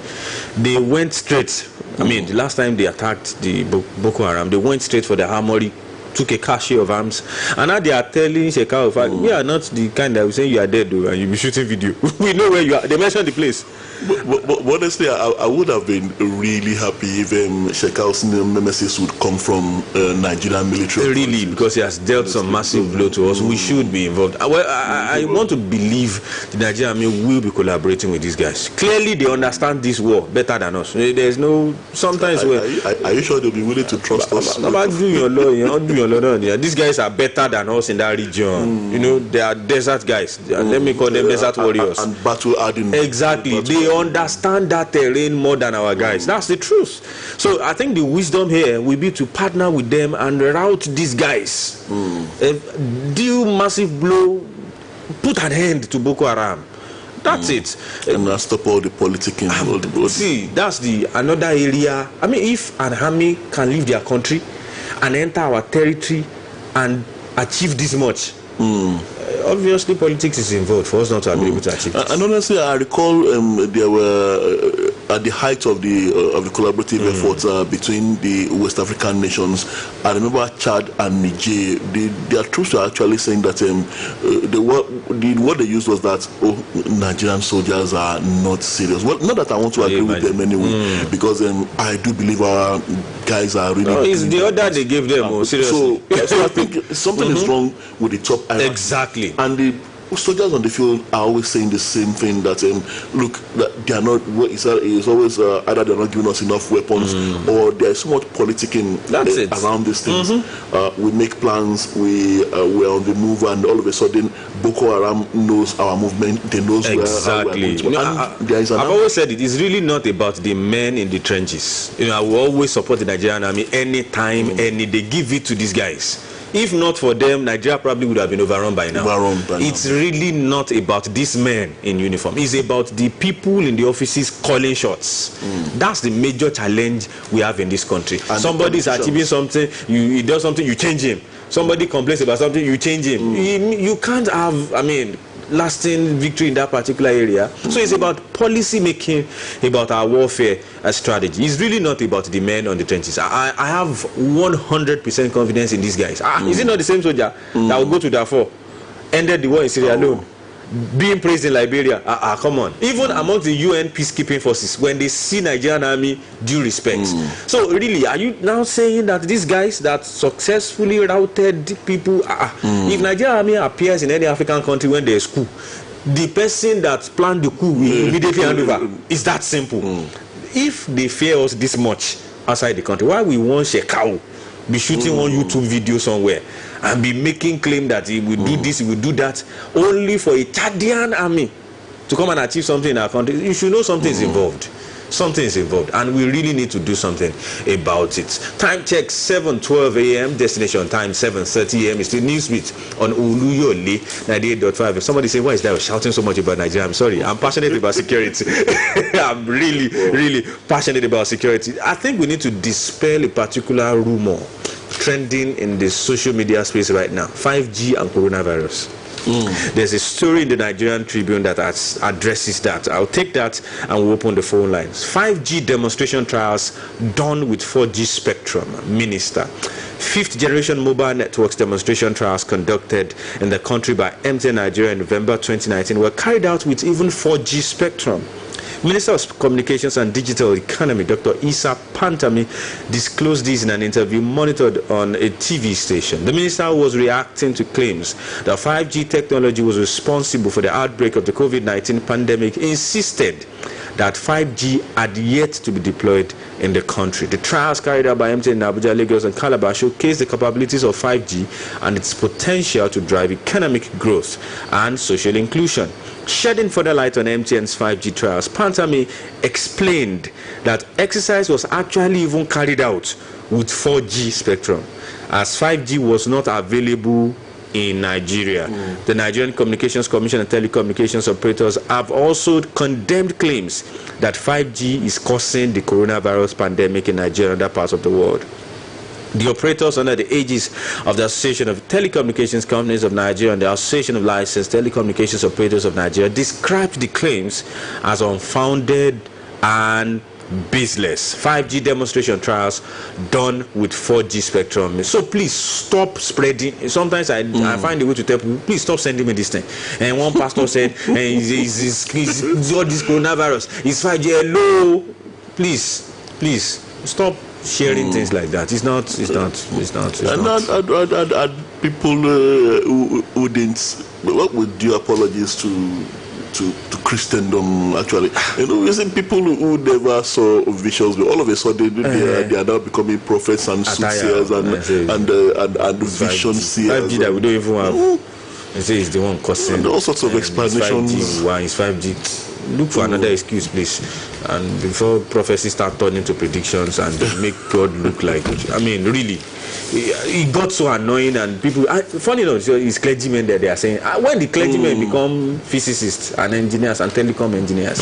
They went straight. I mean, the last time they attacked the Boko Haram, they went straight for the armory, took a cache of arms, and now they are telling Shekau, we are not the kind that will say you are dead though, and you'll be shooting video. We know where you are. They mentioned the place. But honestly, I would have been really happy if Shekau's nemesis would come from Nigerian military. Really, because he has dealt some massive blow to us. We should be involved. I want to believe the Nigerian army will be collaborating with these guys. Clearly, they understand this war better than us. There's no sometimes where. Are you sure they'll be willing to trust us? Do your law, do your law. These guys are better than us in that region. They are desert guys. Let me call them desert warriors. And battle hardened. Exactly. They understand that terrain more than our guys. That's the truth. So I think the wisdom here will be to partner with them and rout these guys. Deal massive blow, put an end to Boko Haram. That's it. And stop all the politicking. See, that's another area. I mean, if an army can leave their country and enter our territory and achieve this much, obviously politics is involved for us not to be able to achieve this. And honestly, I recall there were at the height of the collaborative efforts between the West African nations. I remember Chad and Niger. Their troops were actually saying that what they used was that Nigerian soldiers are not serious. Well, not that I want to agree with them anyway, because I do believe our guys are really. No, it's the order they gave them. Seriously. So I think something is wrong with the top hierarchy. Exactly. And the soldiers on the field are always saying the same thing, that look, that they are not. It's always either they're not giving us enough weapons, or there's so much politicking around these things. We make plans, we're on the move, and all of a sudden Boko Haram knows our movement. They knows exactly. where I've always said it is really not about the men in the trenches. I will always support the Nigerian army anytime, any day. Give it to these guys. If not for them, Nigeria probably would have been overrun by now. It's really not about these men in uniform. It's about the people in the offices calling shots. That's the major challenge we have in this country. And somebody is achieving something, he does something, you change him. Somebody complains about something, you change him. You can't have, lasting victory in that particular area. So it's about policy making, about our warfare strategy. It's really not about the men on the trenches. I have 100% confidence in these guys. Is it not the same soldier that will go to Darfur, ended the war in Syria alone, being praised in Liberia? Come on. Even among the UN peacekeeping forces, when they see Nigerian army, due respect. So really, are you now saying that these guys that successfully routed people, if Nigerian army appears in any African country when there's coup, the person that planned the coup will immediately hand over? It's that simple. If they fear us this much outside the country, why we want Shekau be shooting one YouTube video somewhere and be making claim that he will do this, he will do that, only for a Chadian army to come and achieve something in our country? You should know something is involved. Something is involved, and we really need to do something about it. Time check 7:12 a.m. Destination time 7:30 a.m. It's the NewsBit on Oluyole 98.5. Somebody say, why is that shouting so much about Nigeria? I'm sorry, I'm passionate about security. I'm really passionate about security. I think we need to dispel a particular rumor trending in the social media space right now: 5G and coronavirus. There's a story in the Nigerian Tribune that addresses that. I'll take that and we'll open the phone lines. 5G demonstration trials done with 4G spectrum. Minister. 5th generation mobile networks demonstration trials conducted in the country by MTN Nigeria in November 2019 were carried out with even 4G spectrum. Minister of Communications and Digital Economy, Dr. Isa Pantami, disclosed this in an interview monitored on a TV station. The minister was reacting to claims that 5G technology was responsible for the outbreak of the COVID-19 pandemic, insisted that 5G had yet to be deployed in the country. The trials carried out by MTN in Abuja, Lagos, and Calabar showcase the capabilities of 5G and its potential to drive economic growth and social inclusion. Shedding further light on MTN's 5G trials, Pantami explained that exercise was actually even carried out with 4G spectrum, as 5G was not available in Nigeria. The Nigerian Communications Commission and telecommunications operators have also condemned claims that 5G is causing the coronavirus pandemic in Nigeria and other parts of the world. The operators, under the aegis of the Association of Telecommunications Companies of Nigeria and the Association of Licensed Telecommunications Operators of Nigeria, described the claims as unfounded and baseless. 5G demonstration trials done with 4G spectrum. So please stop spreading. Sometimes I find a way to tell people, please stop sending me this thing. And one pastor said, it's all this coronavirus, it's 5G. Hello, please stop sharing things like that. It's not. And people who didn't, what would your apologies to Christendom, actually? You see people who never saw visions, but all of a sudden they are now becoming prophets and soothsayers and vision seers. 5G that we don't even have. They say it's the one causing. And all sorts of explanations. 5G, why is 5G? Look for another excuse, please. And before prophecies start turning to predictions and make God look like, really, it got so annoying. And people, funny enough, it's clergymen that they are saying, when the clergymen become physicists and engineers and telecom engineers,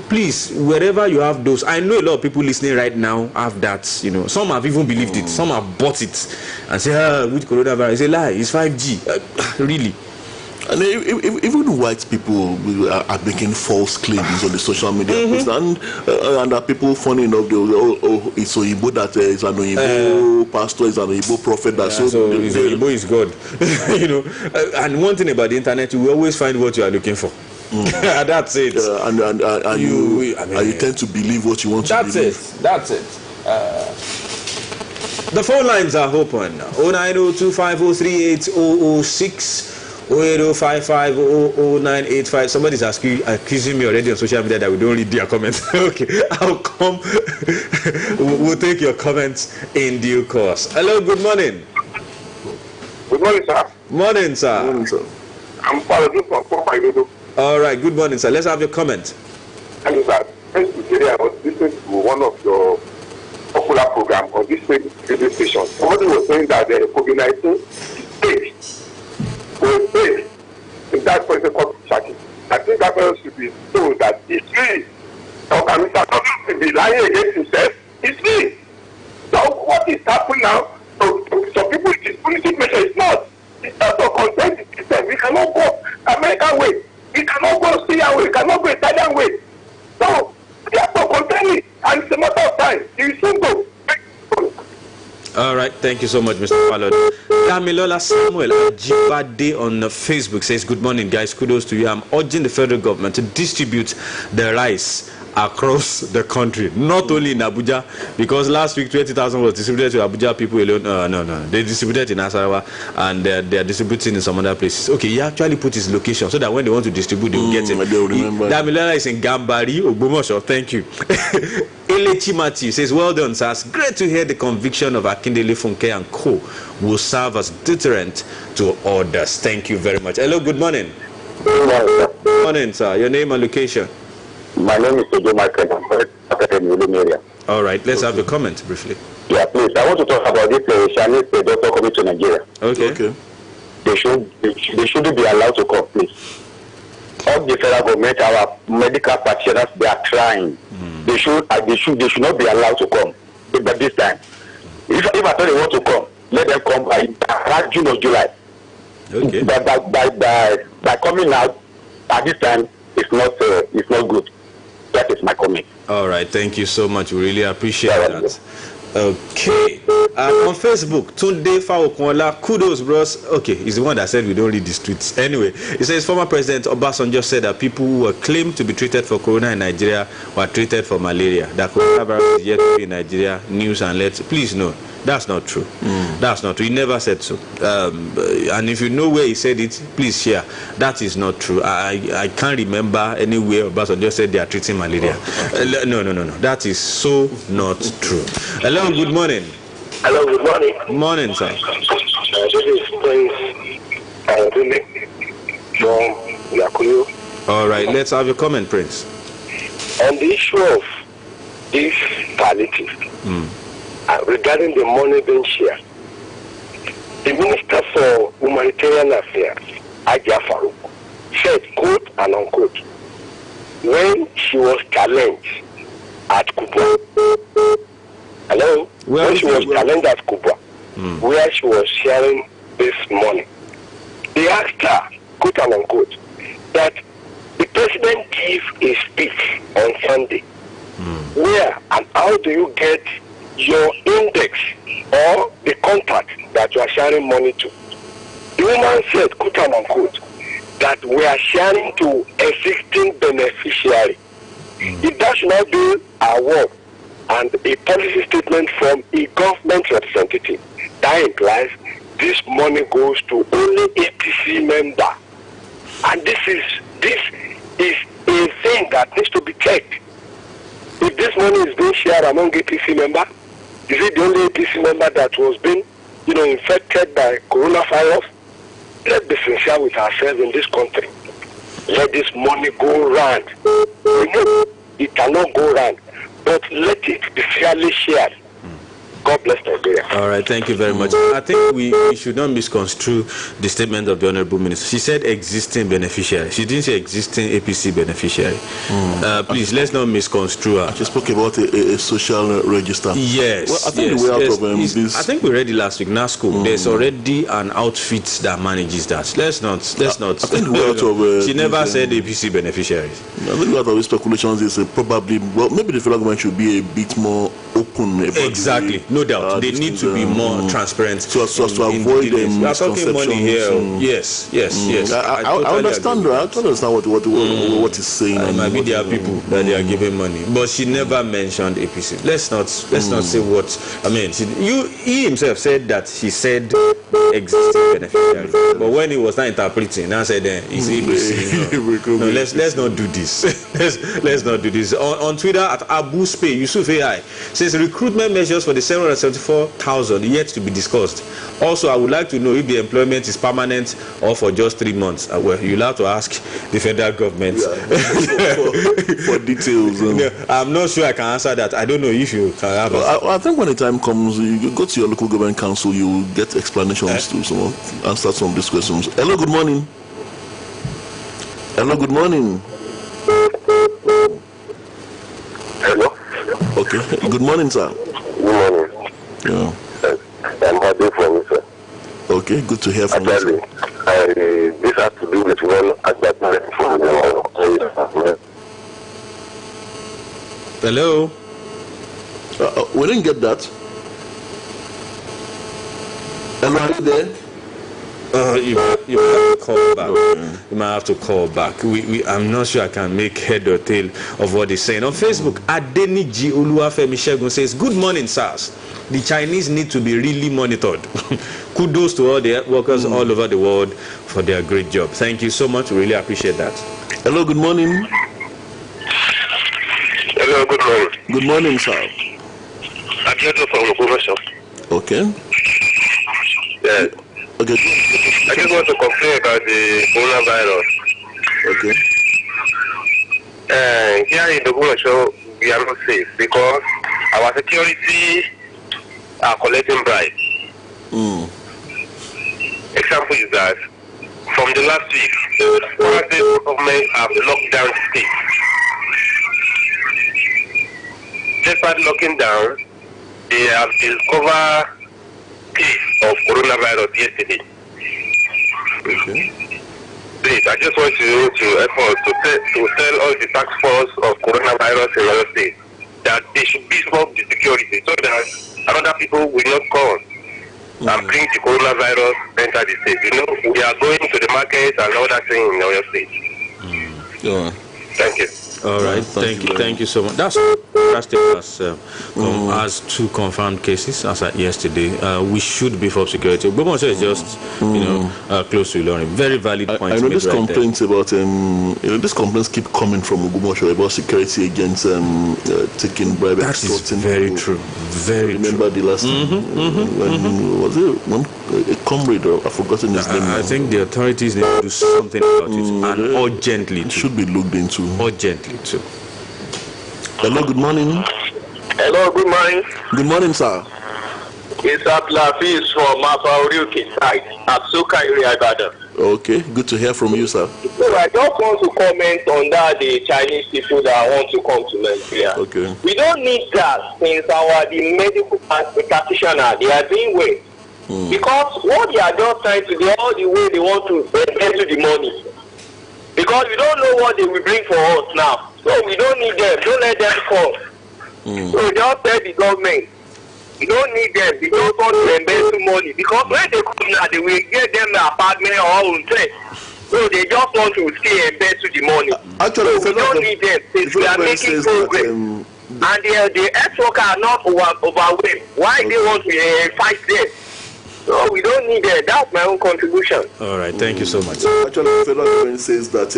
please, wherever you have those, I know a lot of people listening right now have that. Some have even believed it, some have bought it and say, with coronavirus, it's a lie, it's 5G. Really. And even white people are making false claims on the social media posts, and are people funny enough, it's Oyibo that is an Oyibo pastor, is an Oyibo prophet. That so Oyibo is God. And one thing about the internet, you will always find what you are looking for. That's it. And you tend to believe what you want to believe. That's it. The phone lines are open. 09025038006. 08055000985. Somebody's accusing me already on social media that we don't read their comments. Okay, I'll come. We'll take your comments in due course. Hello, good morning. Good morning, sir. Morning, sir. Morning, sir. I'm Paulo from Papa. All right, good morning, sir. Let's have your comment. Thank you, sir. Today I was listening to one of your opponents particular program on this radio station. Somebody was saying that the COVID-19 is fake. Was fake. In that person called Shaki. I think that person should be told that it's real. So can Mr. Thomas be lying against himself? It's real. So what is happening now? Some people, it is politic measure. It's not. It's not a consent system. We cannot go American way. We cannot go Syrian way. We cannot go Italian way. So we have to contend it, and it's a matter of time. You soon go. All right, thank you so much, Mr. Fallon. Damilola Samuel Ajibade on Facebook says, good morning, guys. Kudos to you. I'm urging the federal government to distribute the rice across the country, not only in Abuja, because last week 20,000 was distributed to Abuja people alone. No, they distributed in Nasarawa, and they are distributing in some other places. Okay, he actually put his location so that when they want to distribute, they will get him. Damilola is in Gambari, Ogbomoso. Thank you. Elechi Matthew says, well done, sir. It's great to hear the conviction of Akindele Funke and Co. will serve as deterrent to others. Thank you very much. Hello, good morning. Good morning, sir. Your name and location? My name is Ojo Michael. I'm in the area. All right, let's have a comment briefly. Yeah, please. I want to talk about this Chinese doctor coming to Nigeria. Okay. They shouldn't be allowed to come, please. All the federal government, our medical practitioners, they are trying. They should not be allowed to come. But this time, if I thought they want to come, let them come by June or July. Okay. By coming out at this time, it's not good. That is my comment. All right, thank you so much. We really appreciate that. Okay. On Facebook, Tunde Faokunla, kudos, bros. Okay, he's the one that said we don't read the streets. Anyway, he says former President Obasanjo said that people who were claimed to be treated for corona in Nigeria were treated for malaria. That coronavirus is yet to be in Nigeria. News and let's please no. That's not true. That's not true. He never said so. And if you know where he said it, please share. That is not true. I can't remember anywhere Obasanjo said they are treating malaria. No. That is so not true. Hello, good morning. Hello, good morning. Morning, sir. This is Prince from Yakuyu. All right, let's have your comment, Prince. On the issue of this palliative, regarding the money being shared, the Minister for Humanitarian Affairs, Aja Farouk, said, quote and unquote, when she was challenged at Kubwa. Hello? When she was challenged at Kubwa, where she was sharing this money, they asked her, quote and unquote, that the president gave a speech on Sunday. Where and how do you get your index or the contact that you are sharing money to? The woman said, quote and unquote, that we are sharing to existing beneficiary. If that should not be our work and a policy statement from a government representative, that implies this money goes to only APC member. And this is a thing that needs to be checked. If this money is being shared among APC members, is it the only APC member that was being, infected by coronavirus? Let's be sincere with ourselves in this country. Let this money go round. We know it cannot go round, but let it be fairly shared. God bless Nigeria. All right, thank you very much. I think we should not misconstrue the statement of the Honorable Minister. She said existing beneficiary. She didn't say existing APC beneficiary. Please, let's not misconstrue her. She spoke about a social register. Yes. Well, I think the way out of this. I think we read it last week. NASCO. There's already an outfit that manages that. Let's not. I think the way out of she never said APC beneficiaries. I think out of these speculations is probably maybe the federal government should be a bit more open about exactly. No doubt. They need to be more transparent. So as to avoid them. We are talking money here. Yes. I understand that. I understand what he's saying. It might be there are people that they are giving money. But she never mentioned APC. Let's not say what I mean. He himself said that she said existing beneficiaries. But when he was not interpreting, I said it's APC. No, let's not do this. let's not do this. On Twitter at Abu Spay, Yusuf AI says says recruitment measures for the 774,000 yet to be discussed. Also, I would like to know if the employment is permanent or for just 3 months. Well, you'll have to ask the federal government for details. I'm not sure I can answer that. I don't know if you can have I think when the time comes, you go to your local government council, you will get explanations to some answer some of these questions. Hello, good morning. Hello, good morning. Hello. Okay. Good morning, sir. Good morning. Yeah. I'm happy for you, sir. Okay, good to hear from you. Actually, this has to do with one advertisement from the Hello? We didn't get that. Hello, are you there? You have to call back. You might have to call back. I'm not sure I can make head or tail of what he's saying. On Facebook, Adeniji Oluwafemi Shegun says, good morning, SARS. The Chinese need to be really monitored. Kudos to all the workers all over the world for their great job. Thank you so much. We really appreciate that. Hello, good morning. Hello, good morning. Good morning, sir. I'm here from Oluyole. Okay. Yeah. Okay. I just want to complain about the coronavirus. Okay. Here in the Oluyole, we are not safe because our security are collecting bribes. Example is that from the last week, the government have locked down the state. Despite locking down, they have discovered case of coronavirus yesterday. Okay. Please, I just want you to help us to tell all the task force of coronavirus in other states that they should beef up the security so that other people will not come and bring the coronavirus enter the state. You know, we are going to the market and all that thing in our state. Yeah. Thank you. All right, thank you so much. That's fantastic. As 2 confirmed cases as at yesterday. We should beef up security. Bomonso is just, close to Ilorin. Very valid point. I know these complaints about these complaints keep coming from Ogumosho about security agents taking bribe. That is very true. Very remember true. the last time when was it a comrade? I've forgotten his name. I think the authorities need to do something about it and urgently. It should be looked into. Urgently too. Hello, good morning. Hello, good morning. Good morning, sir. It's Ablafiz from Mafauriuki side at Soka area, Ibadan. Okay, good to hear from you, sir. So I just want to comment on that, the Chinese people that want to come to Nigeria. Okay. We don't need that since the medical practitioners, they are doing well. Because what they are just trying to do, all the way they want to get to the money. Because we don't know what they will bring for us now. So we don't need them. Don't let them come. So just tell the government, you don't need them. They don't want to invest money. Because when they come now, they will get them an apartment or hotel. So they just want to stay and bet to the money. Actually, so we don't need them. Since we are making progress. And the ex workers are not overwhelmed. Why they want to fight them? So we don't need that. That's my own contribution. All right, thank you so much. Actually, the federal government says that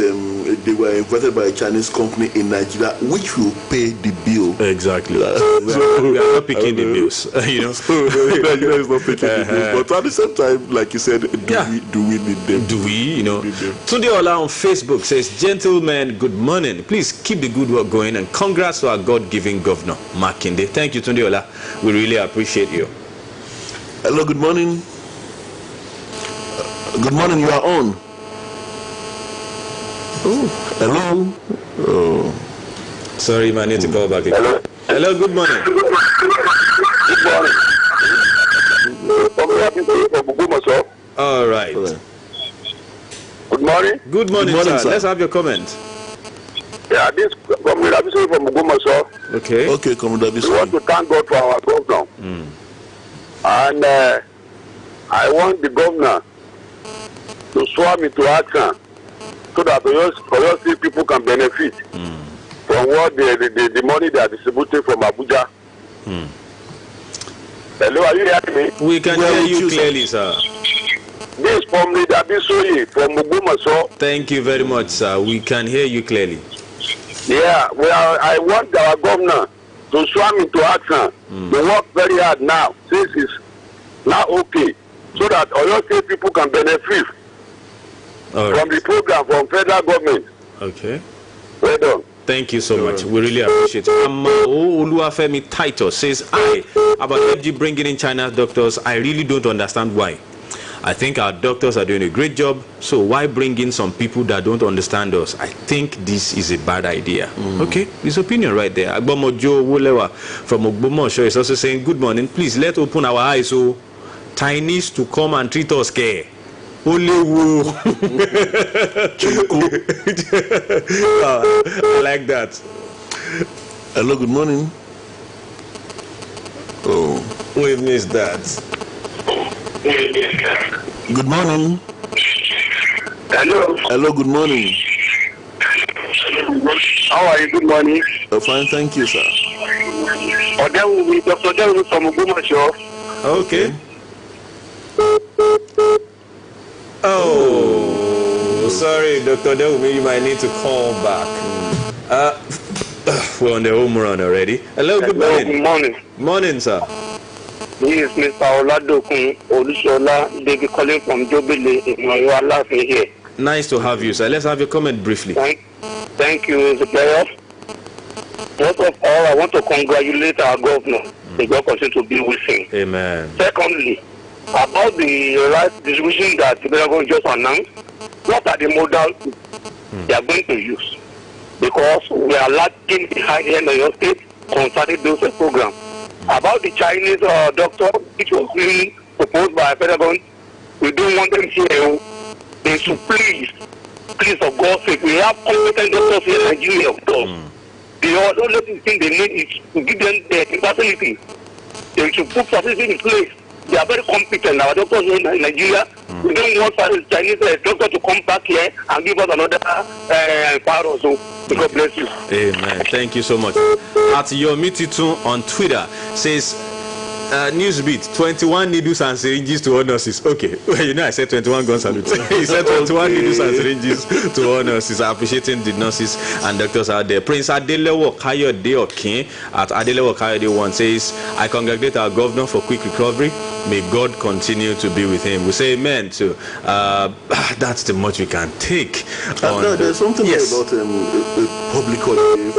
they were invited by a Chinese company in Nigeria, which will pay the bill. Exactly. We are not picking the bills. Nigeria is not picking the bills. But at the same time, like you said, do we need them? Do we? Tunde Ola on Facebook says, gentlemen, good morning. Please keep the good work going and congrats to our God-given governor, Makinde. Thank you, Tunde Ola. We really appreciate you. Hello, good morning. Good morning, you are on. Oh, hello. Oh. Sorry, man, I need to call back again. Hello, good morning. All right. Good morning. Good morning, sir. Let's have your comment. Yeah, this Comrade Abisoye from Ogbomoso. Okay. Okay, Comrade Abisoye. We want to thank God for our governor. And I want the governor to swarm into action so that Oyo people can benefit from what the money they are distributing from Abuja. Hello, are you hearing me? We can hear you clearly, sir. This Comrade Abisoye from Ogbomoso. Thank you very much, sir. We can hear you clearly. Yeah, well, I want our governor to swam into action. They work very hard now, since it's now okay, so that Oyo State people can benefit from the program from federal government. Okay. Well done. Thank you so much. We really appreciate it. Oluwafemi Titus says, about FG bringing in China's doctors, I really don't understand why. I think our doctors are doing a great job, so why bring in some people that don't understand us? I think this is a bad idea. Okay, his opinion right there. Agbomojo Wolewa from Ogbomosho is also saying, good morning, please let's open our eyes so Chinese to come and treat us care. I like that. Hello, good morning. Oh, we missed that. Good morning. Hello. Hello, good morning. How are you? Good morning. Fine, thank you, sir. Dr. Dewu from Ogbomosho. Okay. Oh, sorry, Dr. Dewu, you might need to call back. We're on the home run already. Hello, good morning. Good morning. Morning, sir. This is Mr. Oladokun Oluyole. They be calling from Jobele in Oyo Alaafin here. Nice to have you, sir. Let's have your comment briefly. Thank you, Mr. Player. First of all, I want to congratulate our governor. May God continue to be with him. Amen. Secondly, about the right distribution that the government just announced, what are the models they are going to use? Because we are lacking behind here in Oyo State concerning those programs. About the Chinese doctor, which was being proposed by federal government, we don't want them here. They should please for God's sake, we have competent doctors here in Nigeria, of course. The only thing they need is to give them the facility. They should put facility in place. They are very competent. Our doctors in Nigeria, we don't want Chinese doctor to come back here and give us another power also. God bless you. Amen. Thank you so much. At Yomititun on Twitter says, NewsBit, 21 needles and syringes to all nurses. Okay, well, you know I said 21 guns and he said 21 needles and syringes to all nurses. Appreciating the nurses and doctors out there. Prince Adelewo Kayode Okin at Adelewo Kayode 1 says, I congratulate our governor for quick recovery. May God continue to be with him. We say amen to that's the much we can take. There's something about public holiday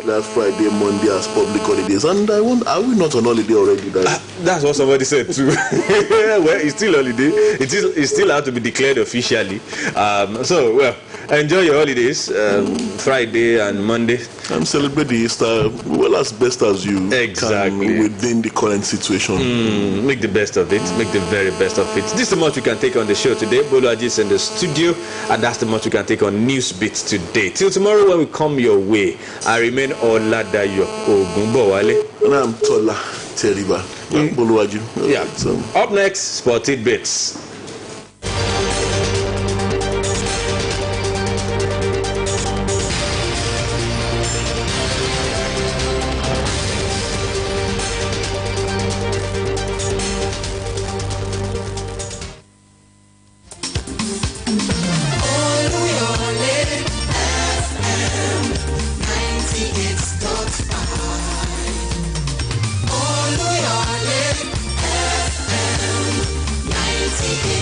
last Friday, Monday as public holidays, and I wonder, are we not on holiday already? That's what somebody said too. Well, it's still holiday. It still has to be declared officially. So, well, enjoy your holidays, Friday and Monday. And celebrate the Easter well as best as you can within the current situation. Make the best of it. Make the very best of it. This is the much we can take on the show today. Boluaji is in the studio, and that's the much we can take on NewsBit today. Till tomorrow when we come your way, I remain Oladayo Ogunbowale. And I'm Tola Teriba. Boluaji. Yeah. Up next, Spotted Bits. Oluyole FM 98.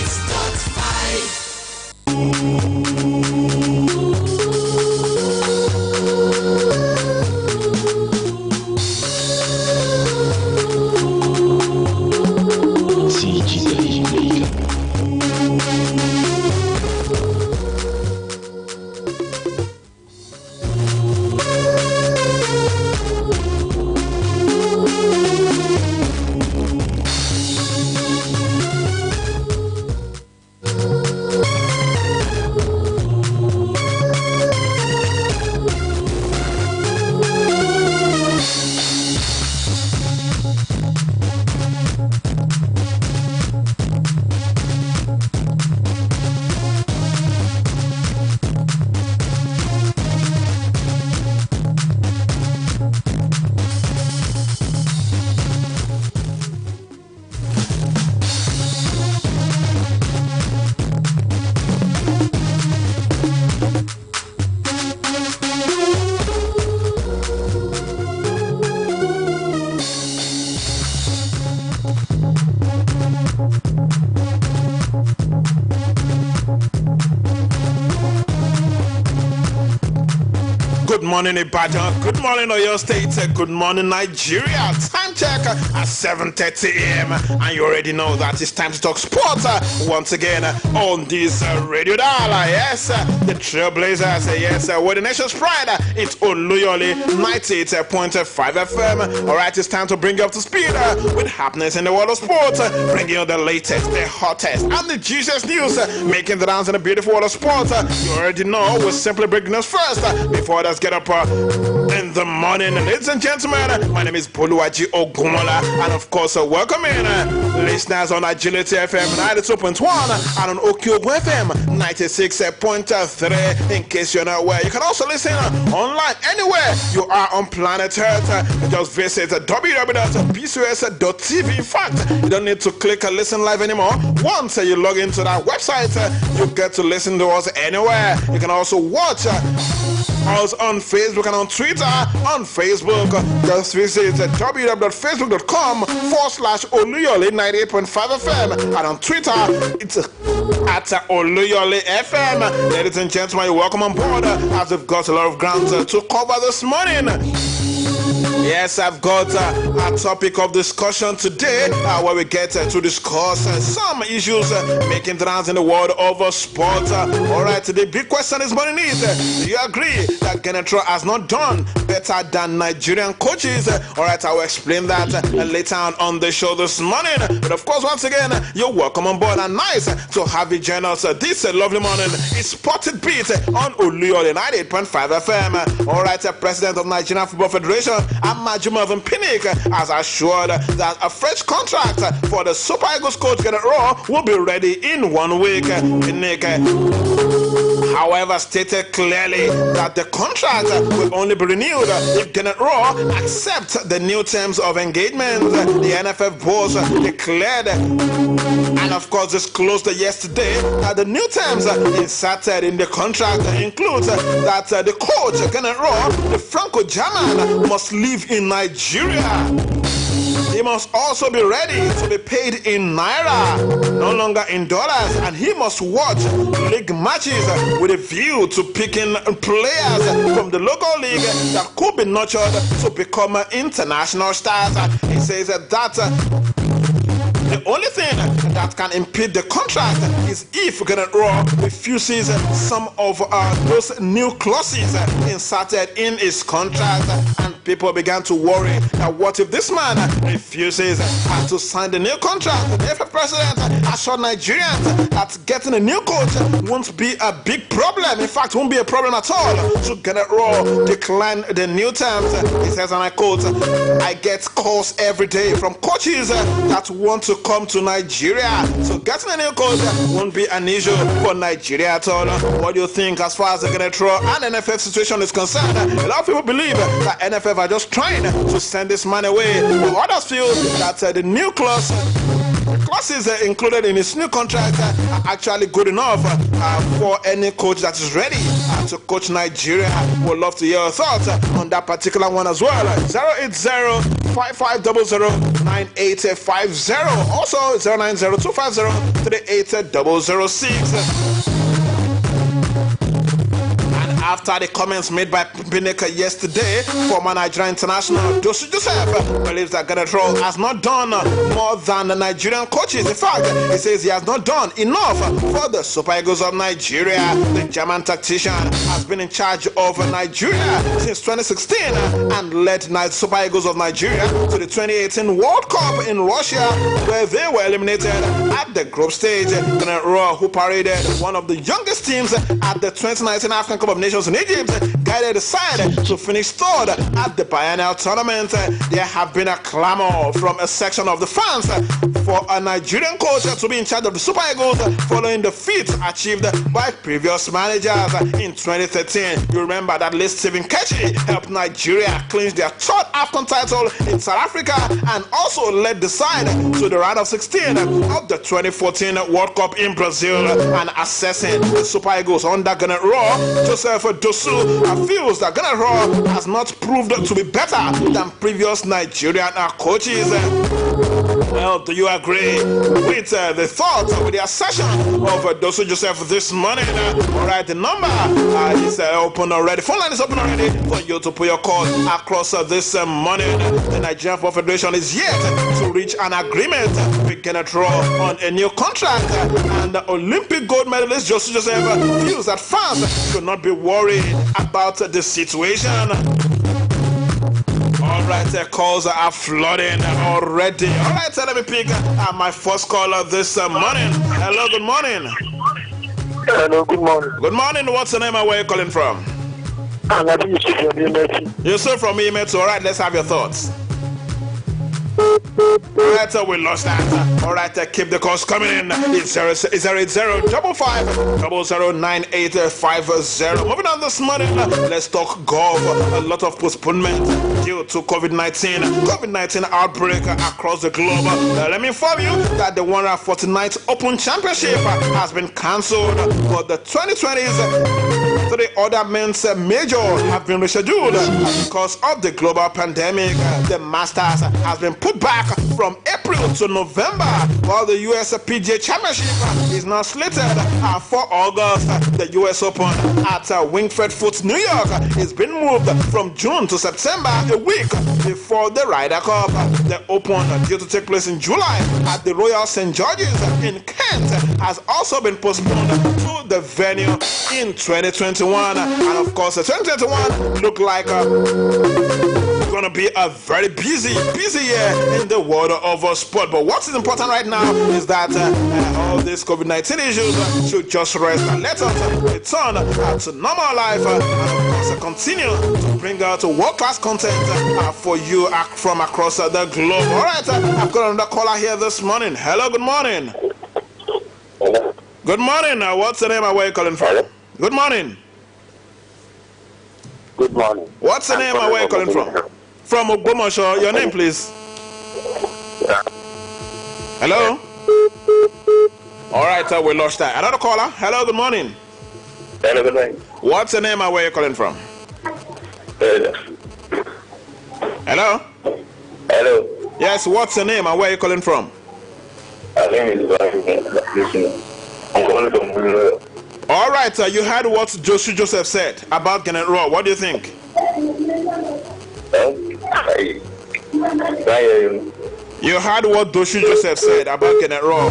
morning, Ibadan. Good morning, Oyo State. Good morning, Nigeria. Time check at 7:30 a.m. And you already know that it's time to talk sports once again on this radio dial. Yes, the Trailblazers. Yes, with the nation's pride. It's Oluyole 98.5 FM. All right, it's time to bring you up to speed with happenings in the world of sports. Bringing you the latest, the hottest, and the juiciest news. Making the rounds in the beautiful world of sports. You already know we'll simply break news first before others get up in the morning. Ladies and gentlemen, my name is Boluwaji Ogumola, and of course, welcome in listeners on Agility FM 92.1 and on Okyogo FM 96.3. In case you're not aware, you can also listen online anywhere you are on planet Earth. Just visit www.pcos.tv. In fact, you don't need to click listen live anymore. Once you log into that website, you get to listen to us anywhere. You can also watch us on Facebook and on Twitter. On Facebook, just visit www.facebook.com/Oluyole 98.5 FM, and on Twitter it's at Oluyole FM. Ladies and gentlemen, you're welcome on board as we've got a lot of ground to cover this morning. Yes, I've got a topic of discussion today where we get to discuss some issues making the rounds in the world of sport. All right, the big question this morning is, do you agree that Genetro has not done better than Nigerian coaches? All right, I will explain that later on the show this morning. But of course, once again, you're welcome on board, and nice to have you join us this lovely morning. It's Spotted Beat on Oluyole 98.5 FM. All right, President of Nigerian Football Federation, Amaju Melvin Pinnick, has assured that a fresh contract for the Super Eagles coach Genetro will be ready in 1 week. Pinnick, however, stated clearly that the contract will only be renewed if Genetro accepts the new terms of engagement. The NFF boss declared, and of course disclosed yesterday, that the new terms inserted in the contract includes that the coach Genetro, the Franco-German, must live in Nigeria. He must also be ready to be paid in naira, no longer in dollars, and he must watch league matches with a view to picking players from the local league that could be nurtured to become international stars. He says that the only thing that can impede the contract is if Genetro refuses some of those new clauses inserted in his contract. And people began to worry that what if this man refuses to sign the new contract? The FA president assured Nigerians that getting a new coach won't be a big problem. In fact, won't be a problem at all. So Genetro declined the new terms. He says, and I quote, "I get calls every day from coaches that want to come to Nigeria. So getting a new coach won't be an issue for Nigeria at all." What do you think as far as the Genetro and NFF situation is concerned? A lot of people believe that NFF are just trying to send this man away. But others feel that the new clauses included in his new contract are actually good enough for any coach that is ready to coach Nigeria. Would love to hear your thoughts on that particular one as well. 080-5500-9850. Also 090-250-38006. After the comments made by Pinnick yesterday, former Nigerian international Dosu Joseph believes that Genetro has not done more than the Nigerian coaches. In fact, he says he has not done enough for the Super Eagles of Nigeria. The German tactician has been in charge of Nigeria since 2016 and led Super Eagles of Nigeria to the 2018 World Cup in Russia, where they were eliminated at the group stage. Genetro, who paraded one of the youngest teams at the 2019 African Cup of Nations in Egypt, guided the side to finish third at the biennial tournament. There have been a clamor from a section of the fans for a Nigerian coach to be in charge of the Super Eagles following the feat achieved by previous managers. In 2013, you remember that late Stephen Keshi helped Nigeria clinch their third AFCON title in South Africa and also led the side to the round of 16 of the 2014 World Cup in Brazil. And assessing the Super Eagles under Genetro, Joseph Dosu feels that Genetro has not proved to be better than previous Nigerian coaches. Well, do you agree with the thoughts, with the assertion of Dosu Joseph this morning? All right, the number is open already. Phone line is open already for you to put your call across this morning. The Nigerian Football Federation is yet to reach an agreement with Kenneth Rowe on a new contract, and the Olympic gold medalist Dosu Joseph feels that fans should not be worried about the situation. All right, calls are flooding already. All right, let me pick my first caller this morning. Hello, good morning. Hello, good morning. Good morning. What's the name and where are you calling from? Yusuf from Imetu. All right, let's have your thoughts. All right, we lost that. All right, keep the calls coming in. It's 080-500-9850. Moving on this morning, let's talk golf. A lot of postponement due to COVID-19 outbreak across the globe. Let me inform you that the 149th Open Championship has been cancelled, but the 2020s. The other men's major have been rescheduled because of the global pandemic. The Masters has been put back from April to November, while the US PGA Championship is now slated for August. The US Open at Winged Foot, New York is being moved from June to September, a week before the Ryder Cup. The Open, due to take place in July at the Royal St. George's in Kent, has also been postponed to the venue in 2021. And of course, 2021 look like going to be a very busy year in the world of sport. But what is important right now is that all these COVID-19 issues should just rest and let us return to normal life and of course continue to bring out world-class content for you from across the globe. All right, I've got another caller here this morning. Hello, good morning. Hello. Good morning. What's the name and where are you calling from? Hello. Good morning. Good morning. What's the name and where are you calling from? From Ogbomoso. Your name, please. Yeah. Hello? All right, we lost that. Another caller. Hello, good morning. Hello, good morning. What's the name and where are you calling from? Hello? Hello. Yes, what's the name and where are you calling from? My name is I'm calling from Oluyole. All right, you heard what Dosu Joseph said about Kenneth Rowe. What do you think? You heard what Dosu Joseph said about Kenneth Rowe.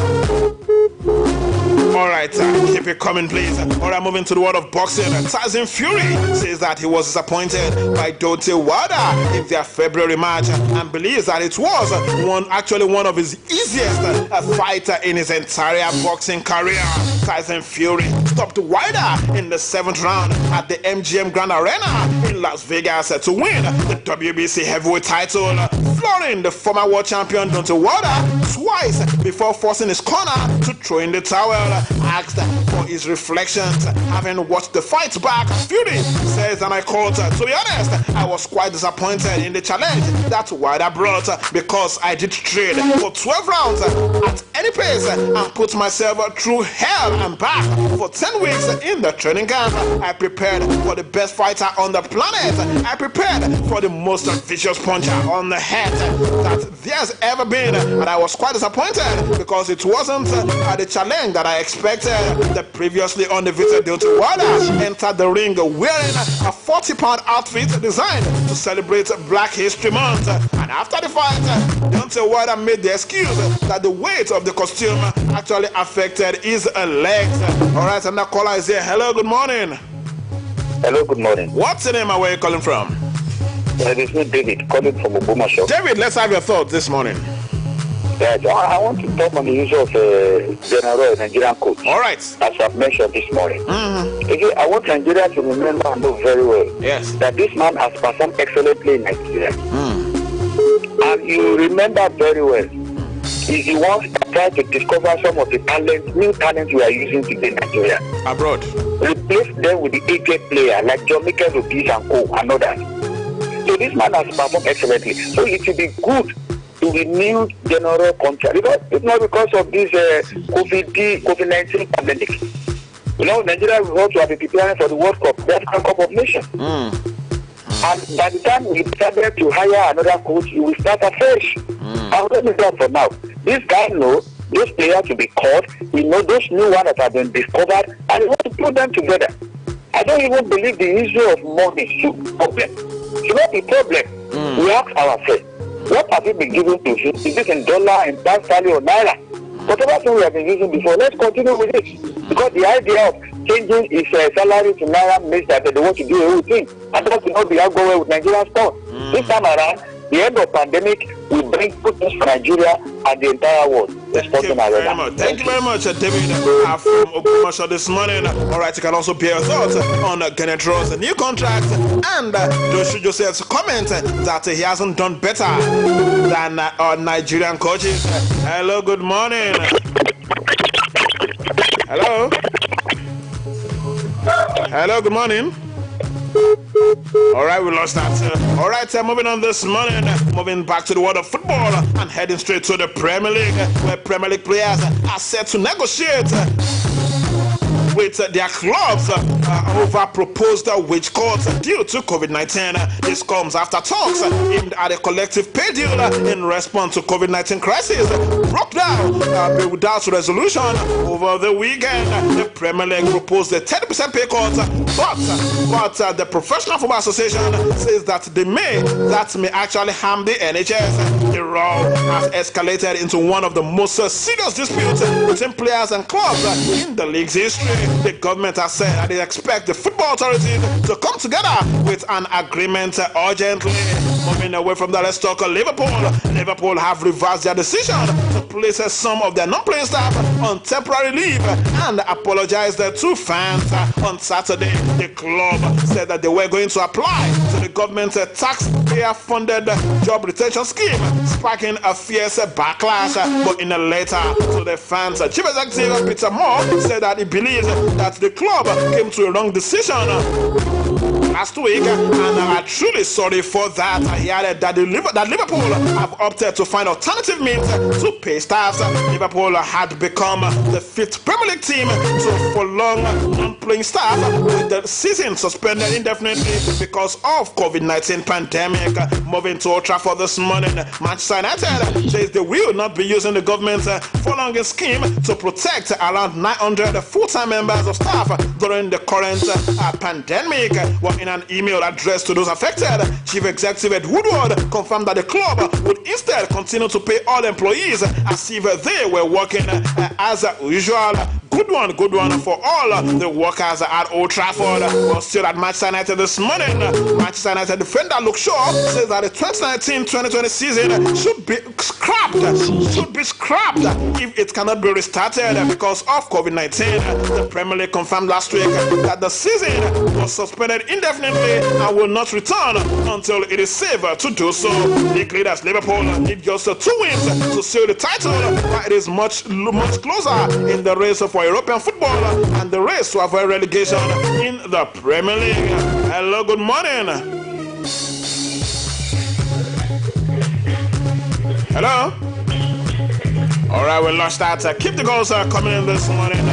All right, keep it coming, please. All right, moving to the world of boxing. Tyson Fury says that he was disappointed by Deontay Wilder in their February match and believes that it was one of his easiest fighter in his entire boxing career. Tyson Fury stopped Wilder in the 7th round at the MGM Grand Arena in Las Vegas to win the WBC heavyweight title, flooring the former world champion Deontay Wilder twice before forcing his corner to throw in the towel. Asked for his reflections having watched the fight back, Fury says, and I quote, "To be honest, I was quite disappointed in the challenge that Wilder brought because I did trade for 12 rounds at any pace and put myself through hell and back for 10 weeks in the training camp. I prepared for the best fighter on the planet. I prepared for the most vicious puncher on the head that there's ever been, and I was quite disappointed because it wasn't the challenge that I expected." The previously undefeated Deontay Wilder entered the ring wearing a 40-pound outfit designed to celebrate Black History Month. And after the fight, Deontay Wilder made the excuse that the weight of the costume actually affected his legs. All right, and the caller is here. Hello, good morning. Hello, good morning. What's the name and where are you calling from? This is David calling from Ogbomoso. David, let's have your thoughts this morning. Yeah, I want to talk on the issue of General Nigerian coach. All right. As I've mentioned this morning. Again, I want Nigeria to remember and know very well that this man has performed excellently in Nigeria. And you remember very well, he's the one that tried to discover some of the new talents we are using today in Nigeria. Abroad. Replace them with the aged player like John Mikel Rubis and co and others. So this man has performed excellently. So it should be good to renew general contract. It's not because of this COVID-19 pandemic. You know, Nigeria will also have been preparing for the World Cup, the African Cup of Nations. And by the time we decided to hire another coach, we will start afresh. And let me stop for now. This guy knows those players to be caught. He knows those new ones that have been discovered, and he wants to put them together. I don't even believe the issue of money should be problem. It's not the problem. We ask ourselves, what have we been given to him? Is it in dollar, in pound sterling, or naira? Whatever thing we have been using before, let's continue with it. Because the idea of changing his salary to naira means that they want to do everything. And that will not be outgoing with Nigerian sport. This time around, the end of pandemic will bring goodness for Nigeria and the entire world. Thank you very much. Thank you very much, David, from Ogbomoso this morning. All right, you can also bear your thoughts on Kenneth Rowe's new contract and Joshua Joseph's comment that he hasn't done better than our Nigerian coaches. Hello, good morning. Hello. Hello, good morning. All right, we lost that. All right, moving on this morning, moving back to the world of football and heading straight to the Premier League, where Premier League players are set to negotiate with their clubs over proposed wage cuts due to COVID-19. This comes after talks aimed at a collective pay deal in response to COVID-19 crisis broke down without resolution over the weekend. The Premier League proposed a 30% pay cut, but the Professional Football Association says that may actually harm the NHS. The row has escalated into one of the most serious disputes between players and clubs in the league's history. The government has said that they expect the football authorities to come together with an agreement urgently. Moving away from that, let's talk Liverpool. Liverpool have reversed their decision to place some of their non-playing staff on temporary leave and apologized to fans on Saturday. The club said that they were going to apply to the government's taxpayer-funded job retention scheme, sparking a fierce backlash. But in a letter to the fans, Chief Executive Peter Moore said that he believes that the club came to a wrong decision last week, and are truly sorry for that. He added that Liverpool have opted to find alternative means to pay staff. Liverpool had become the 5th Premier League team to prolong non-playing staff, with the season suspended indefinitely because of COVID-19 pandemic. Moving to Old Trafford this morning, Manchester United says they will not be using the government's prolonging scheme to protect around 900 full-time members of staff during the current pandemic. Well, in an email addressed to those affected, Chief Executive Ed Woodward confirmed that the club would instead continue to pay all employees as if they were working as usual. Good one for all the workers at Old Trafford. Well, still at Manchester United this morning, Manchester United defender Luke Shaw says that the 2019-2020 season should be scrapped if it cannot be restarted because of COVID-19. The Premier League confirmed last week that the season was suspended indefinitely and will not return until it is safe to do so. League leaders Liverpool need just 2 wins to seal the title, but it is much closer in the race for European football and the race to avoid relegation in the Premier League. Hello, good morning. Hello. All right, we lost that. Keep the goals coming in this morning.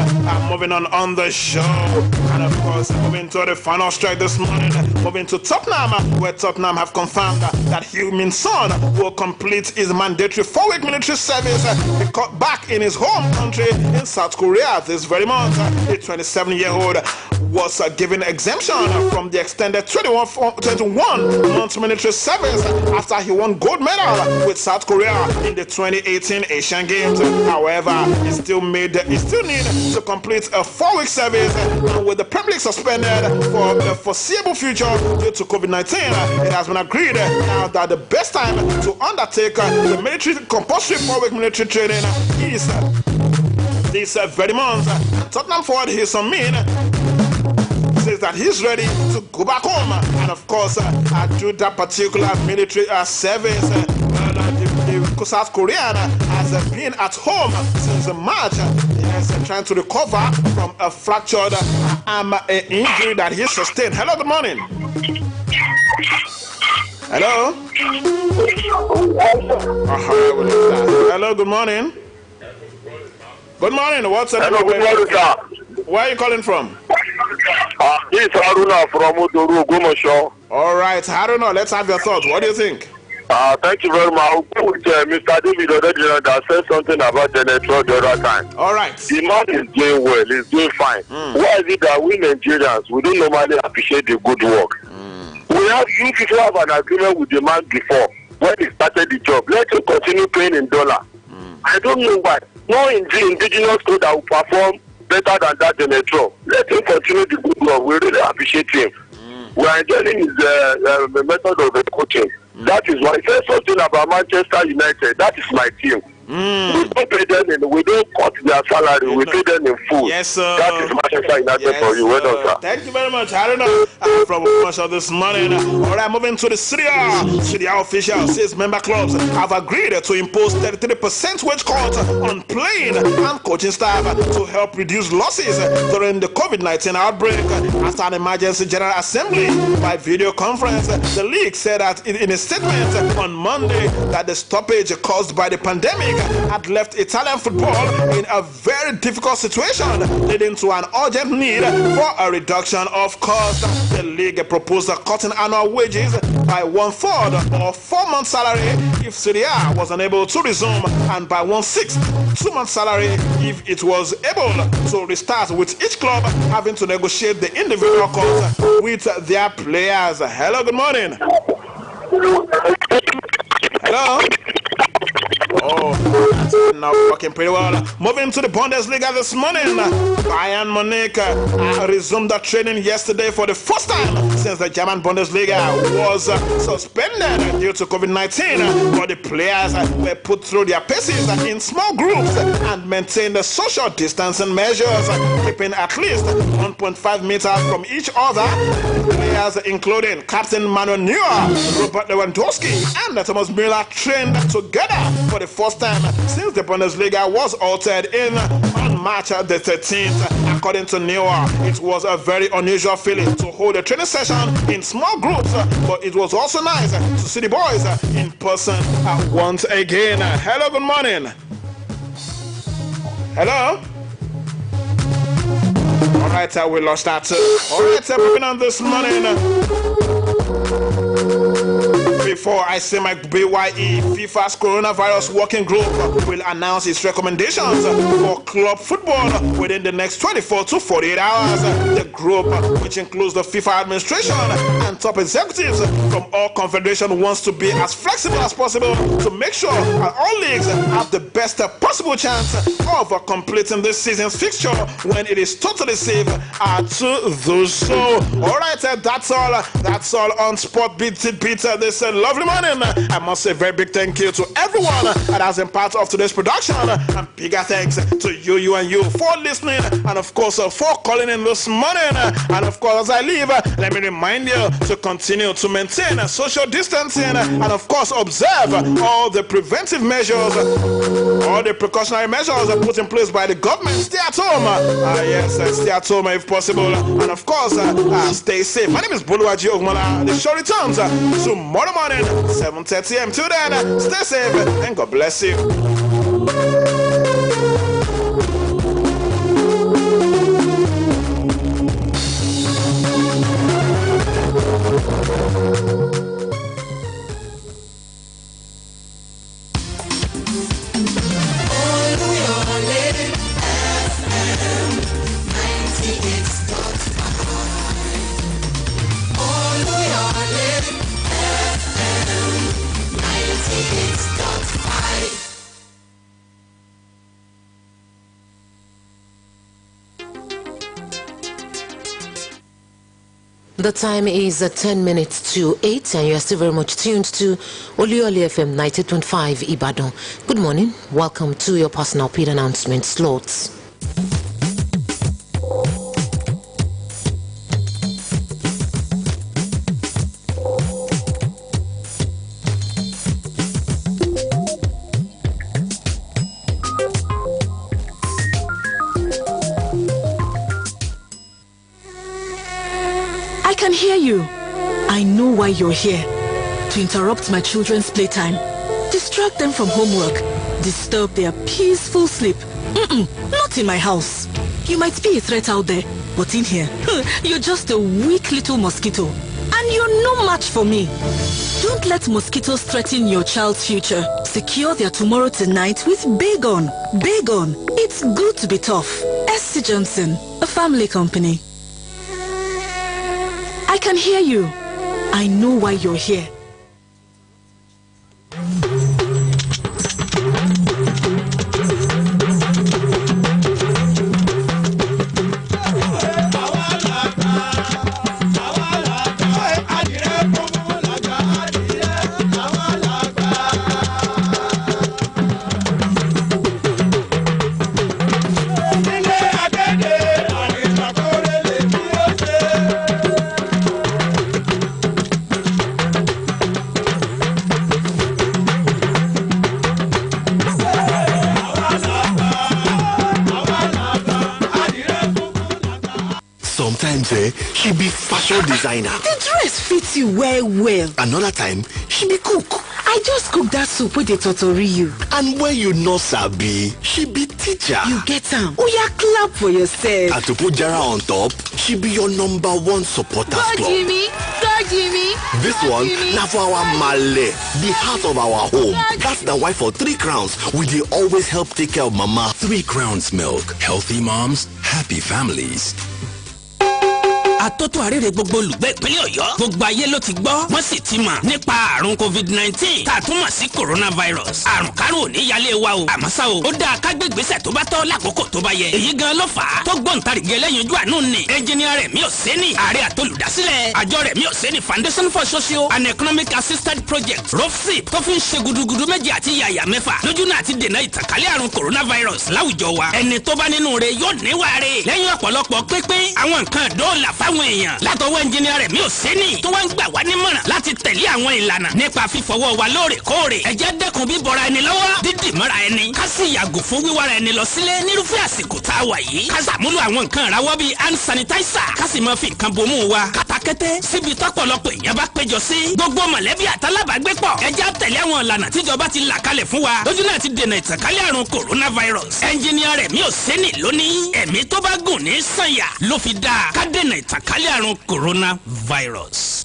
Moving on the show. And of course, moving to the final strike this morning. Moving to Tottenham, where Tottenham have confirmed that Heung-min Son will complete his mandatory 4-week military service back in his home country in South Korea this very month. The 27-year-old was given exemption from the extended 21-month military service after he won gold medal with South Korea in the 2018 Asian Games. However, he still needs to complete a 4-week service, and with the Premier League suspended for the foreseeable future due to COVID-19, it has been agreed now that the best time to undertake the military compulsory 4-week military training is this very month. Tottenham forward Heung-min says that he's ready to go back home, and of course do that particular military service. The South Korean has been at home since March. He is trying to recover from a fractured arm injury that he sustained. Hello, good morning. Hello. Hello, good morning. Good morning. What's up? Hello, good morning, sir. Where are you calling from? This is Haruna from Ogbomoso. All right, Haruna, let's have your thoughts. What do you think? Thank you very much. I'll go with Mr. David Odedina that said something about Genetro the other time. All right. The man is doing well. He's doing fine. Why is it that we Nigerians, we don't normally appreciate the good work? You people have an agreement with the man before when he started the job. Let him continue paying in dollar. I don't know why. No indigenous code that will perform better than that Genetro. Let him continue the good work. We really appreciate him. We are enjoying his method of coaching. That is why I said something about Manchester United. That is my team. We don't pay them we don't cut their salary. We pay them in full. Yes, sir. That is Manchester United for you. Well done, sir. Thank you very much. I don't know from much of this morning. All right, moving to the Serie A. Serie A official says member clubs have agreed to impose 33% wage cut on playing and coaching staff to help reduce losses during the COVID-19 outbreak. After an emergency general assembly by video conference, the league said that in a statement on Monday that the stoppage caused by the pandemic had left Italian football in a very difficult situation, leading to an urgent need for a reduction of cost. The league proposed cutting annual wages by 1/4 or 4 months' salary if Serie A was unable to resume, and by 1/6 2-month salary if it was able to restart, with each club having to negotiate the individual cost with their players. Hello, good morning. Hello. Oh, now working pretty well. Moving to the Bundesliga this morning, Bayern Munich resumed the training yesterday for the first time since the German Bundesliga was suspended due to COVID-19. But the players were put through their paces in small groups and maintained the social distancing measures, keeping at least 1.5 meters from each other. Players including Captain Manuel Neuer, Robert Lewandowski, and Thomas Müller trained together for the first time since the Bundesliga was altered on March the 13th. According to Neuer, it was a very unusual feeling to hold a training session in small groups, but it was also nice to see the boys in person once again. Hello, good morning. Hello. All right, we lost that. All right, moving on this morning. Before I say my BYE, FIFA's coronavirus working group will announce its recommendations for club football within the next 24 to 48 hours. The group, which includes the FIFA administration and top executives from all confederations, wants to be as flexible as possible to make sure all leagues have the best possible chance of completing this season's fixture when it is totally safe to do so. All right, that's all on Sport Beat this lovely morning. I must say a very big thank you to everyone that has been part of today's production, and bigger thanks to you for listening, and of course for calling in this morning. And of course, as I leave, let me remind you to continue to maintain social distancing and of course observe all the preventive measures, all the precautionary measures put in place by the government. Stay at home. Yes, stay at home if possible, and of course stay safe. My name is Boluwaji Ogmola. The show returns tomorrow morning, 7:30 a.m. Till then, stay safe and God bless you. The time is 10 minutes to 8, and you're still very much tuned to Oluyole FM 90.5 Ibadan. Good morning. Welcome to your personal paid announcement slots. I can hear you. I know why you're here. To interrupt my children's playtime, distract them from homework, disturb their peaceful sleep. Not in my house. You might be a threat out there, but in here, you're just a weak little mosquito. And and you're no match for me. Don't let mosquitoes threaten your child's future. Secure their tomorrow tonight with Baygon. Baygon, it's good to be tough. SC Johnson, a family company. I can hear you. I know why you're here. She be fashion designer. The dress fits you well. Another time, she be cook. I just cooked that soup with the totori you. And when you know sabi, she be teacher. You get am. Oh yeah, clap for yourself. And to put Jara on top, she be your #1 supporters club. Go Jimmy. This one, now for our Male, the heart of our home. That's the wife for 3 Crowns. We dey always help take care of mama. 3 Crowns milk. Healthy moms, happy families. Àtótó àrèrè gbogbo olùgbé ìpínlẹ̀ Ọ̀yọ́ gbogbo ayé ló ti gbọ́ wọ́n sì ti mọ̀ nípa àrùn COVID-19 tá a tún mọ̀ sí coronavirus. Àrùn kárùn ò ní yálé wa o àmọ́ ṣá o ó dáa ká gbé ìgbésẹ̀ tó bá tọ́ lákòókò tó bá yẹ. Èyí gan ló fà á tó gbóǹtarìgì ẹlẹ́yinjú àánú ni ẹnjìníà Rẹ̀mí Òsénì ààrẹ àtolùdásílẹ̀ àjọ Rẹ̀mí Òsénì Foundation for Social and Economic Assistance Project ROFSIP tó fi ń ṣe gudugudu méjì àti yàyà mẹ́fà lójú náà ti dènà ìtànkálẹ̀ àrùn coronavirus láwùjọ wa. Ẹni tó bá nínú rẹ̀ yóò níwà rẹ̀ lẹ́yìn ọ̀pọ̀lọpọ̀ pínpín àwọn nǹkan dóòlà fáwọn èèyàn látọwọ́ ẹnjìníà Rẹ̀mí Òsénì tó wá ń gbà wá nímọ̀ràn láti tẹ̀lé àwọn ìlànà nípa fífọwọ́ wa lóòrèkóòrè. Ẹ jẹ́ dẹ́kun bíbọra ẹni lọ́wọ́ dídì mọ́ra ẹni ká sì yàgò fún wíwára ẹni lọ sílé nírúfẹ́ àsìkò tá a wà yìí. Ká ṣàmúlò àwọn nǹkan ìrawọ́ bíi hand sanitizer ká sì máa fi nǹkan bomú wa kàtàkété síbi tọ́pọ̀lọpọ̀ èèyàn bá péjọ sí. Gbogbo mọ̀lẹ́bí àtàlábàgbépọ̀ ẹ jẹ́ tẹ̀lé àwọn ìlànà tíjọba ti là kalẹ̀ fún wa lójú náà ti dènà ìtànkálẹ̀ àrùn coronavirus. Ẹnjìníà Rẹ̀mí Òsénì lóní ẹ̀mí tó bá gùn ní sànyà ló fi dáa ká dènà ìtànkálẹ̀ àrùn coronavirus.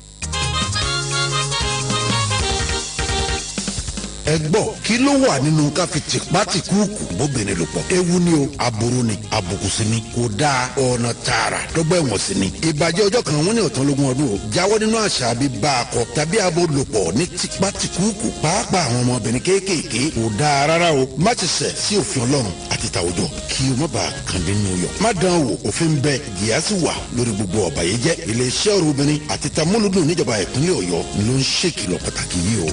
ẹ gbọ́ kí ló wà nínú ká fi tìpátìkúùkù bóbìnrin lò pọ̀. ewu ni o aburú ni àbùkù sí ni kò dáa ọ̀nà tààrà dọ́gba ẹ̀wọ̀n sí ni. ìbàjẹ́ ọjọ́ kan wọ́n ní ọ̀tán lógún ọdún o jáwọ́ nínú àṣà bí bá a kọ tàbí abo lò pọ̀ ní tìpátìkúùkù pàápàá àwọn ọmọbìnrin kéékèèké kò dáa rárá o má ti ṣẹ̀ sí òfin Ọlọ́run àti tàwùjọ kí o má bàa kàn nínú yọ. má dán wò òfin bẹ ìyà sì wà lórí gbogbo ọ̀bàyéjẹ́ iléeṣẹ́ ọ̀rọ̀ obìnrin àti tamúlùdùn níjọba ìpínlẹ̀ Ọ̀yọ́ ló ń ṣèkìlọ̀ pàtàkì yìí o.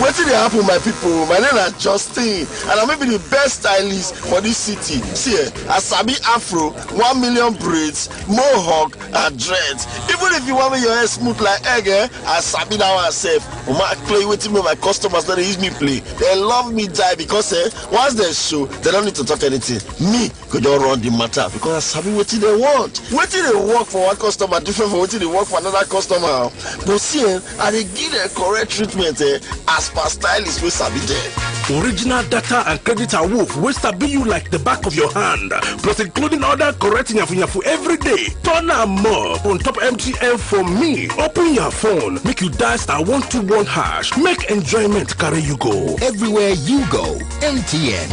Wetin dey happen, my people? My name na Justin and I may be the best stylist for this city. See, I sabi afro, 1 million braids, mohawk and dreads. Even if you want me your hair smooth like egg, I sabi that one sef. I play wetin make my customers no dey use me play. They love me die because once they show, they don't need to talk anything. Me go just run the matter because I sabi wetin they want. Wetin dey work for one customer different from wetin dey work for another customer. But see, I dey give them correct treatment as per stylist wey sabi there. Original data and credit awoof wey sabi you like the back of your hand, plus including other correct yafu every day. Turn am up on top MTN for me. Open your phone, make you dial *121#. Make enjoyment carry you go. Everywhere you go, MTN.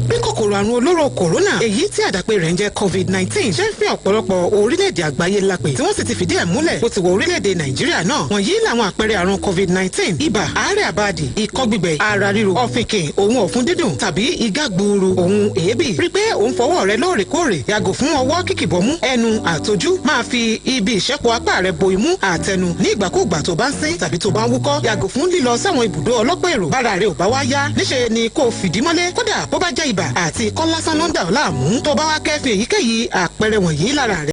bí kòkòrò àrùn olóró kòrónà èyí tí àdàpè rẹ̀ ń jẹ́ COVID-19 ṣe ń fi ọ̀pọ̀lọpọ̀ orílẹ̀-èdè àgbáyé lápè tí wọ́n sì ti fìdí ẹ̀ múlẹ̀ bó ti wọ orílẹ̀-èdè Nàìjíríà náà wọ̀nyí làwọn àpẹẹrẹ àrùn COVID-19 ibà àárẹ̀ àbádì ikọ́ gbígbẹ ara ríro ọ̀fìnkìn òun ọ̀fun dídùn tàbí igá gbuuru òun èébì rí pé òun fọwọ́ rẹ lóòrèkóòrè yàgò fún ọwọ́ kíkìbọmú ẹnu àtojú máa fi ibi ìṣẹ́pọ̀ apá rẹ bo imú àtẹnu ní ìgbàkúùgbà tó bá ń sín tàbí tó bá ń wúkọ́ yàgò fún lílọ sáwọn ibùdó ọlọ́pọ̀ èrò bára rẹ ò bá wá yá níṣe ni kó fìdí mọ́lé kódà bó bá jẹ́ ibà àti ikọ́ lásán ló ń dà ọ́ láàmú tó bá wá kẹ́fìn èyíkéyìí àpẹẹrẹ wọ̀nyí lára rẹ